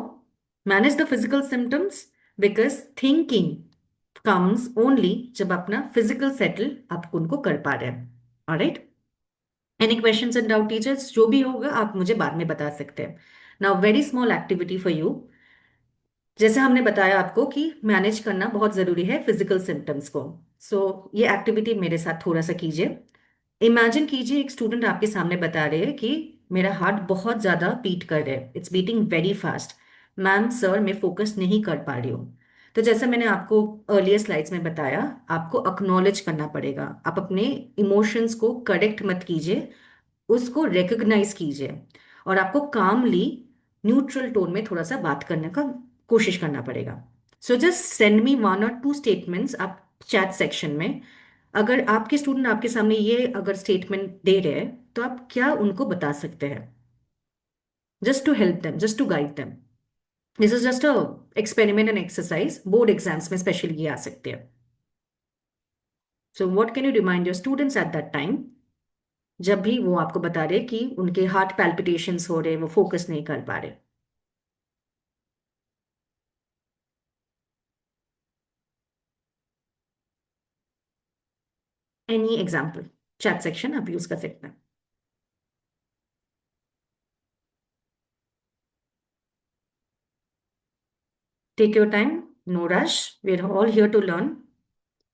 manage the physical symptoms, because thinking comes only जब अपना फिजिकल सेटल आप उनको कर पा रहे हैं. Alright. Any questions and doubt teachers, जो भी होगा आप मुझे बाद में बता सकते हैं। Now very small activity for you. जैसे हमने बताया आपको कि मैनेज करना बहुत ज़रूरी है फिजिकल सिम्टम्स को। सो ये एक्टिविटी मेरे साथ थोड़ा सा कीजिए। इमेजिन कीजिए एक स्टूडेंट आपके सामने बता रहे हैं कि मेरा हार्ट बहुत ज़्यादा बीट कर रहा है, it's beating very fast. Ma'am sir मैं फोकस नहीं कर पा रही हूँ। तो जैसे मैंने आपको अर्लियर स्लाइड्स में बताया, आपको अक्नॉलेज करना पड़ेगा। आप अपने इमोशंस को करेक्ट मत कीजिए, उसको रिकग्नाइज कीजिए। और आपको कामली न्यूट्रल टोन में थोड़ा सा बात करने का कोशिश करना पड़ेगा। So just send me 1 or 2 statements आप चैट सेक्शन में। अगर आपके स्टूडेंट आपके सामने ये अगर स्टेटमेंट दे रहे हैं तो आप क्या उनको बता सकते हैं, just to help them, just to guide them. This is just a experiment and exercise, board exams में स्पेशली ये आ सकते हैं। So what can you remind your students at that time, जब भी वो आपको बता रहे कि उनके हार्ट पैल्पिटेशंस हो रहे, वो फोकस नहीं कर पा रहे। एनी एग्जाम्पल, चैट सेक्शन आप यूज कर सकते हैं। Take your time, no rush, we are all here to learn.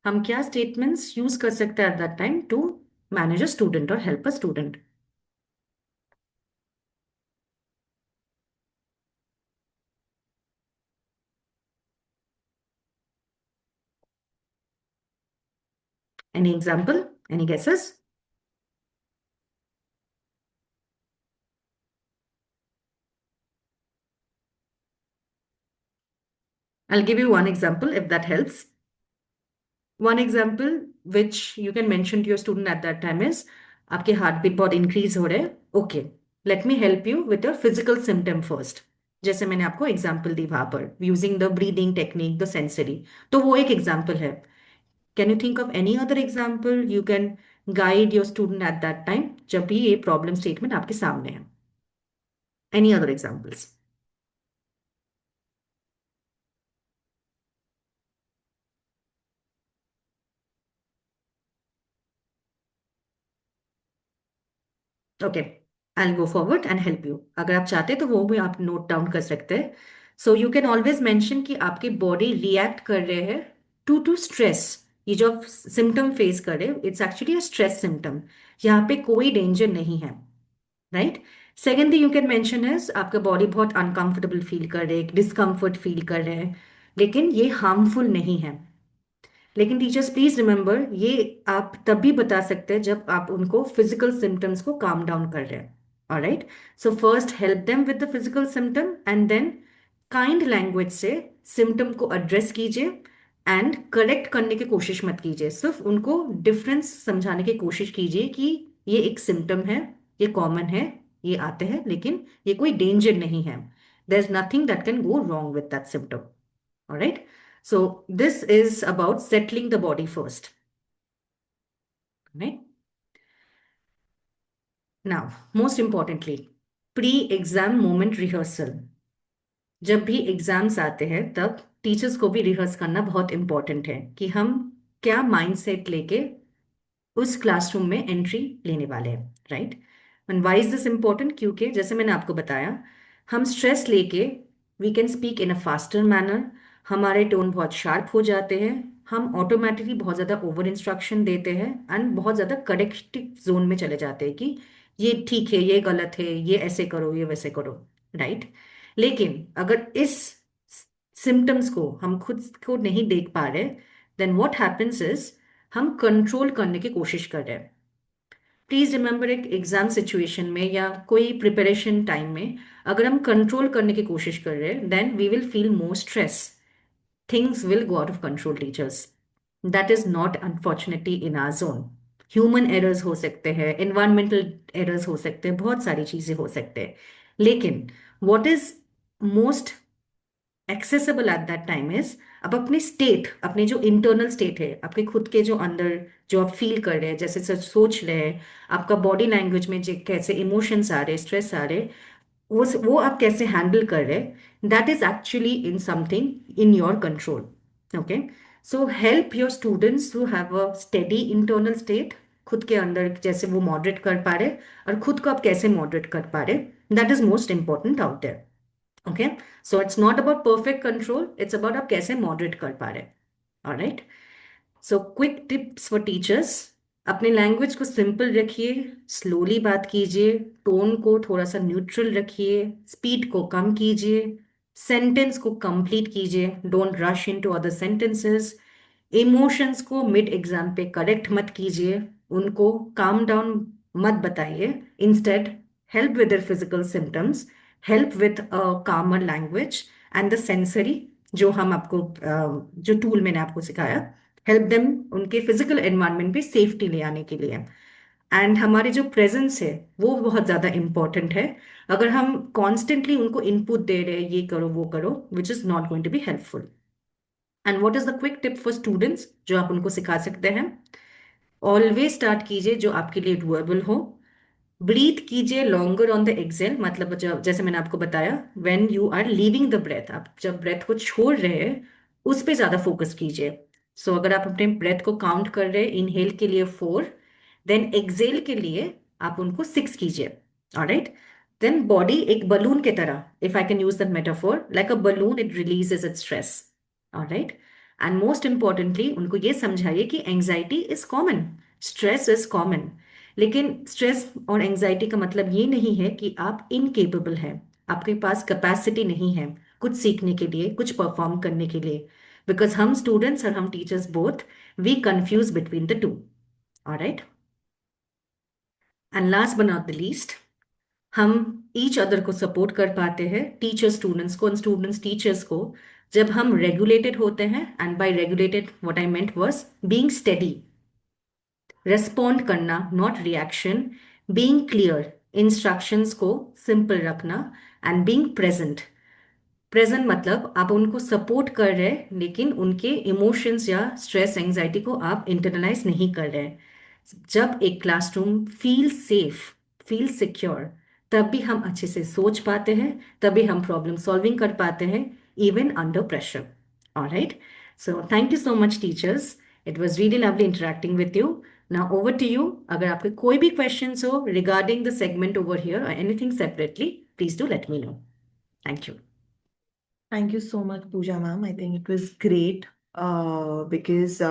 हम क्या स्टेटमेंट्स यूज कर सकते हैं at that time to manage a student और help a student. Any example, any guesses? I'll give you one example if that helps. One example which you can mention to your student at that time is आपके heart beat बहुत increase हो रहे हैं। Okay, let me help you with the physical symptom first. जैसे मैंने आपको example दी वहां पर, using the breathing technique, the sensory. तो वो एक एग्जाम्पल है। Can you think of any other example you can guide your student at that time जब भी ये प्रॉब्लम स्टेटमेंट आपके सामने है? Any other examples? Okay, I go forward and help you. अगर आप चाहते तो वो भी आप नोट डाउन कर सकते हैं। So you can always mention कि आपकी बॉडी रिएक्ट कर रहे हैं टू स्ट्रेस। ये जो आप सिम्टम फेस कर रहे हो, it's actually a stress symptom. यहाँ पे कोई डेंजर नहीं है, right? Second thing you can mention is आपका बॉडी बहुत अनकंफर्टेबल फील कर रहे हैं, डिस्कम्फर्ट फील कर रहे हैं, लेकिन ये हार्मफुल नहीं है। लेकिन टीचर्स प्लीज रिमेंबर, ये आप तब भी बता सकते हैं जब आप उनको फिजिकल सिम्टम्स को काम डाउन कर रहे हैं। Alright, so first help them with the physical symptom and then kind language से सिम्टम को एड्रेस कीजिए एंड करेक्ट करने की कोशिश मत कीजिए। सिर्फ उनको डिफरेंस समझाने की कोशिश कीजिए कि ये एक सिम्टम है, ये कॉमन है, ये आते हैं, लेकिन ये कोई डेंजर नहीं है। There is nothing that can go wrong with that symptom. All right. So this is about settling the body first. Right. Now, most importantly, pre-exam moment rehearsal. जब भी एग्जाम्स आते हैं तब टीचर्स को भी रिहर्स करना बहुत इंपॉर्टेंट है कि हम क्या माइंडसेट लेके उस क्लासरूम में एंट्री लेने वाले हैं, right? And why is this important? क्योंकि जैसे मैंने आपको बताया, हम स्ट्रेस लेके we can speak in a faster manner, हमारे टोन बहुत शार्प हो जाते हैं, हम ऑटोमेटिकली बहुत ज़्यादा ओवर इंस्ट्रक्शन देते हैं एंड बहुत ज़्यादा करेक्टिव जोन में चले जाते हैं कि ये ठीक है, ये गलत है, ये ऐसे करो, ये वैसे करो, राइट? लेकिन अगर इस सिम्टम्स को हम खुद को नहीं देख पा रहे, देन व्हाट हैपेंस इज हम कंट्रोल करने की कोशिश कर रहे हैं। प्लीज रिमेंबर, एक एग्जाम सिचुएशन में या कोई प्रिपरेशन टाइम में अगर हम कंट्रोल करने की कोशिश कर रहे हैं, then we will feel more stress, things will go out of control teachers. That is not unfortunately in our zone. Human errors हो सकते हैं, एनवायरमेंटल एरर्स हो सकते हैं, बहुत सारी चीजें हो सकते हैं, लेकिन what is most accessible eight that time is अब अपने स्टेट, अपने जो इंटरनल स्टेट है, आपके खुद के जो अंदर जो आप फील कर रहे हैं, जैसे सच सोच रहे हैं, आपका बॉडी लैंग्वेज में जो कैसे इमोशंस आ रहे, स्ट्रेस आ रहे, वो आप कैसे हैंडल कर रहे हैं, that is actually in something in your control. Okay, so help your students to have a steady internal state, खुद के अंदर कैसे वो मॉडरेट कर पा रहे और खुद को आप कैसे मॉडरेट कर पा रहे, that is most important out there. Okay, so it's not about perfect control, it's about आप कैसे मॉडरेट कर पा रहे। Alright, so quick tips for teachers, अपने लैंग्वेज को सिंपल रखिए, स्लोली बात कीजिए, टोन को थोड़ा सा न्यूट्रल रखिए, स्पीड को कम कीजिए, सेंटेंस को कंप्लीट कीजिए, don't rush into other sentences, emotions को मिड एग्जाम पे करेक्ट मत कीजिए, उनको काम डाउन मत बताइए, instead help with their physical symptoms, help with a कामर लैंग्वेज एंड द सेंसरी, जो हम आपको जो टूल मैंने आपको सिखाया, हेल्प देम उनके फिजिकल एनवायरनमेंट पे सेफ्टी ले आने के लिए। एंड हमारी जो प्रेजेंस है वो बहुत ज़्यादा इंपॉर्टेंट है। अगर हम कॉन्स्टेंटली उनको इनपुट दे रहे हैं, ये करो वो करो, which is not going to be helpful. And what is the quick tip for students जो आप उनको सिखा सकते हैं? ऑलवेज स्टार्ट कीजिए जो आपके लिए डुएबल हो, ब्रीथ कीजिए लॉन्गर ऑन द एक्सेल, मतलब जब जैसे मैंने आपको बताया, when you are leaving the breath, आप जब ब्रेथ को छोड़ रहे हैं उस पे ज्यादा फोकस कीजिए। सो अगर आप अपने ब्रेथ को काउंट कर रहे हैं, इनहेल के लिए 4, देन एक्सेल के लिए आप उनको 6 कीजिए। ऑलराइट, देन बॉडी एक बलून की तरह, if I can use the metaphor, like a balloon it releases its stress. Alright, and most importantly उनको ये समझाइए कि anxiety is common, stress is common, लेकिन स्ट्रेस और एंजाइटी का मतलब ये नहीं है कि आप इनकेपेबल हैं, आपके पास कैपेसिटी नहीं है कुछ सीखने के लिए, कुछ परफॉर्म करने के लिए, बिकॉज हम स्टूडेंट्स और हम teachers both, we confuse between the two. Alright, and last but not the least, हम ईच अदर को सपोर्ट कर पाते हैं, टीचर स्टूडेंट्स को, स्टूडेंट्स टीचर्स को, जब हम रेगुलेटेड होते हैं। And by regulated what I meant was being steady, respond करना not reaction, being clear, instructions को सिंपल रखना, एंड बीइंग प्रेजेंट। प्रेजेंट मतलब आप उनको सपोर्ट कर रहे हैं लेकिन उनके इमोशंस या स्ट्रेस एंजाइटी को आप इंटरनलाइज नहीं कर रहे हैं। जब एक classroom feel safe, feel secure, तब भी हम अच्छे से सोच पाते हैं, तभी हम प्रॉब्लम सॉल्विंग कर पाते हैं, even under pressure. Alright, so thank you so much teachers, it was really lovely interacting with you. Now over to you, अगर आपके कोई भी क्वेश्चंस हो regarding the segment over here और anything separately, please do let me know. Thank you. Thank you so much, Pooja ma'am. I think it was great because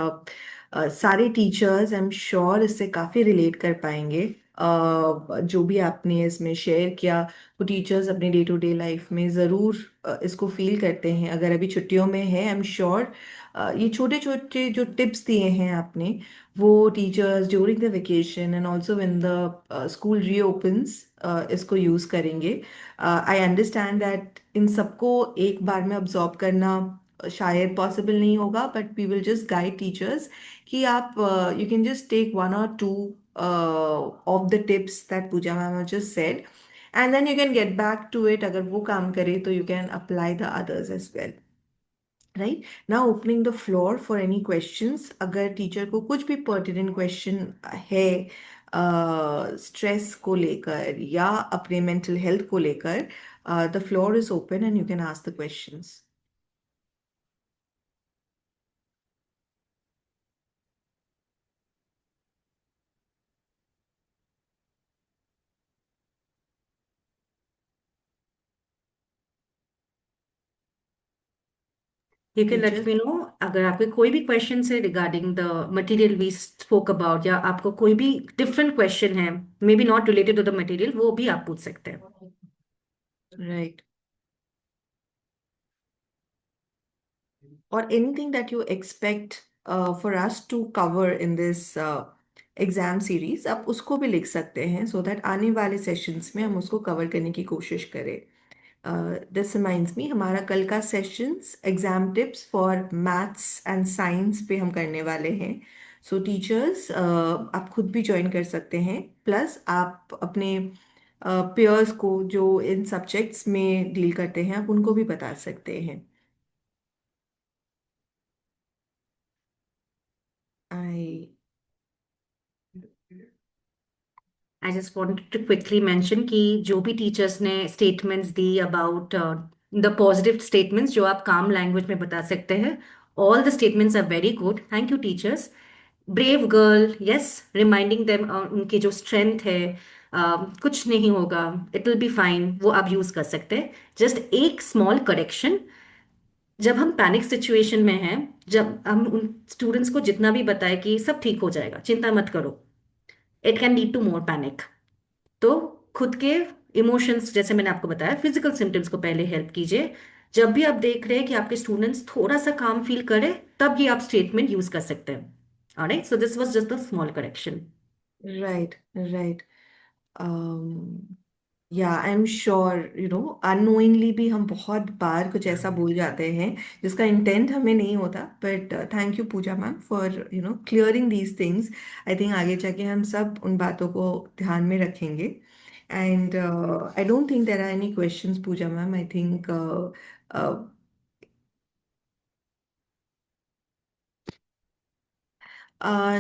सारे teachers I am sure इससे काफ़ी relate कर पाएंगे। जो भी आपने इसमें शेयर किया वो टीचर्स अपने डे टू डे लाइफ में ज़रूर इसको फील करते हैं। अगर अभी छुट्टियों में है, आई एम श्योर ये छोटे छोटे जो टिप्स दिए हैं आपने, वो teachers during the vacation and also when the school reopens इसको यूज़ करेंगे। आई अंडरस्टैंड दैट इन सबको एक बार में अब्जॉर्ब करना शायद पॉसिबल नहीं होगा, but we will just guide teachers कि आप you can just take 1 or 2 of the tips that Pooja ma'am just said, and then you can get back to it. अगर वो काम करे तो you can apply the others as well. Right, now opening the floor for any questions. अगर teacher को कुछ भी pertinent question है स्ट्रेस को लेकर या अपने मेंटल हेल्थ को लेकर, the floor is open and you can ask the questions. You can let teachers, me know अगर आपके कोई भी क्वेश्चन है regarding the material we spoke about, या आपको कोई भी डिफरेंट क्वेश्चन है, maybe not related to the material, वो भी आप पूछ सकते हैं। Right, or anything that you expect for us to cover in this exam series, आप उसको भी लिख सकते हैं सो दैट आने वाले सेशंस में हम उसको कवर करने की कोशिश करें। दिस रिमाइंड्स मी, हमारा कल का sessions exam tips for maths and science पे हम करने वाले हैं। सो टीचर्स आप खुद भी ज्वाइन कर सकते हैं, प्लस आप अपने पेयर्स को जो इन सब्जेक्ट्स में डील करते हैं आप उनको भी बता सकते हैं। I I just wanted to quickly mention कि जो भी टीचर्स ने स्टेटमेंट्स दी अबाउट द पॉजिटिव स्टेटमेंट्स जो आप काम लैंग्वेज में बता सकते हैं, all the statements are very good, thank you teachers. Brave girl, yes, reminding them उनकी जो स्ट्रेंथ है, कुछ नहीं होगा, इट विल बी फाइन, वो आप यूज कर सकते हैं। जस्ट एक स्मॉल करेक्शन, जब हम पैनिक सिचुएशन में हैं, जब हम उन स्टूडेंट्स को जितना भी बताए कि सब ठीक हो जाएगा, चिंता मत करो, it can lead to more panic. तो खुद के इमोशंस, जैसे मैंने आपको बताया, फिजिकल सिम्टम्स को पहले हेल्प कीजिए। जब भी आप देख रहे हैं कि आपके स्टूडेंट्स थोड़ा सा काम फील करे, तब ये आप स्टेटमेंट यूज कर सकते हैं। Alright, so this was just a small correction. Right, right. या आई एम श्योर अननोइंगली भी हम बहुत बार कुछ ऐसा बोल जाते हैं जिसका इंटेंट हमें नहीं होता, but thank you Pooja ma'am for clearing these things. I think आगे जाके हम सब उन बातों को ध्यान में रखेंगे। And I don't think there are any questions Pooja ma'am. I think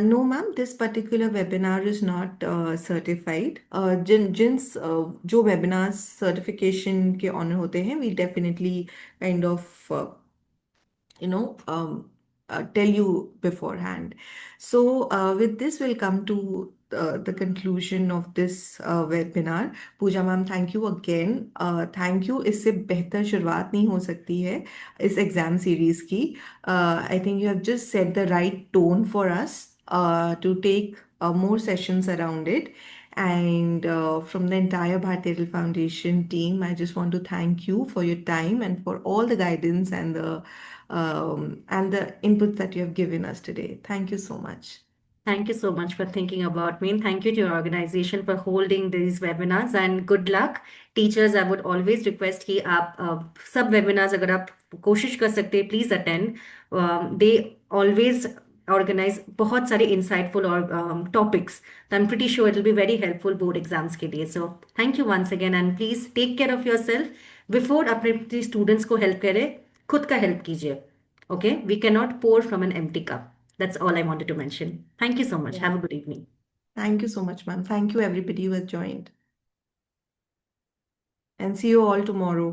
no, ma'am, this particular webinar is not certified. जो webinars certification के honor होते हैं, we definitely kind of tell you beforehand. So with this, we'll come to the conclusion of this webinar. Pooja ma'am, thank you again. Thank you. इससे बेहतर शुरुआत नहीं हो सकती है इस एग्जाम सीरीज की. I think you have just set the right tone for us to take more sessions around it. And from the entire Bharti Airtel Foundation team, I just want to thank you for your time and for all the guidance and the inputs that you have given us today. Thank you so much. Thank you so much for thinking about me, and thank you to your organization for holding these webinars, and good luck. Teachers, I would always request कि आप सब webinars अगर आप कोशिश कर सकते हैं, please attend. They always organize बहुत सारे insightful और topics. So I'm pretty sure it will be very helpful board exams के लिए. So thank you once again, and please take care of yourself. Before अपने students को help करें, खुद का help कीजिए. Okay, we cannot pour from an empty cup. That's all I wanted to mention. Thank you so much. Yeah. Have a good evening. Thank you so much, ma'am. Thank you, everybody who has joined. And see you all tomorrow.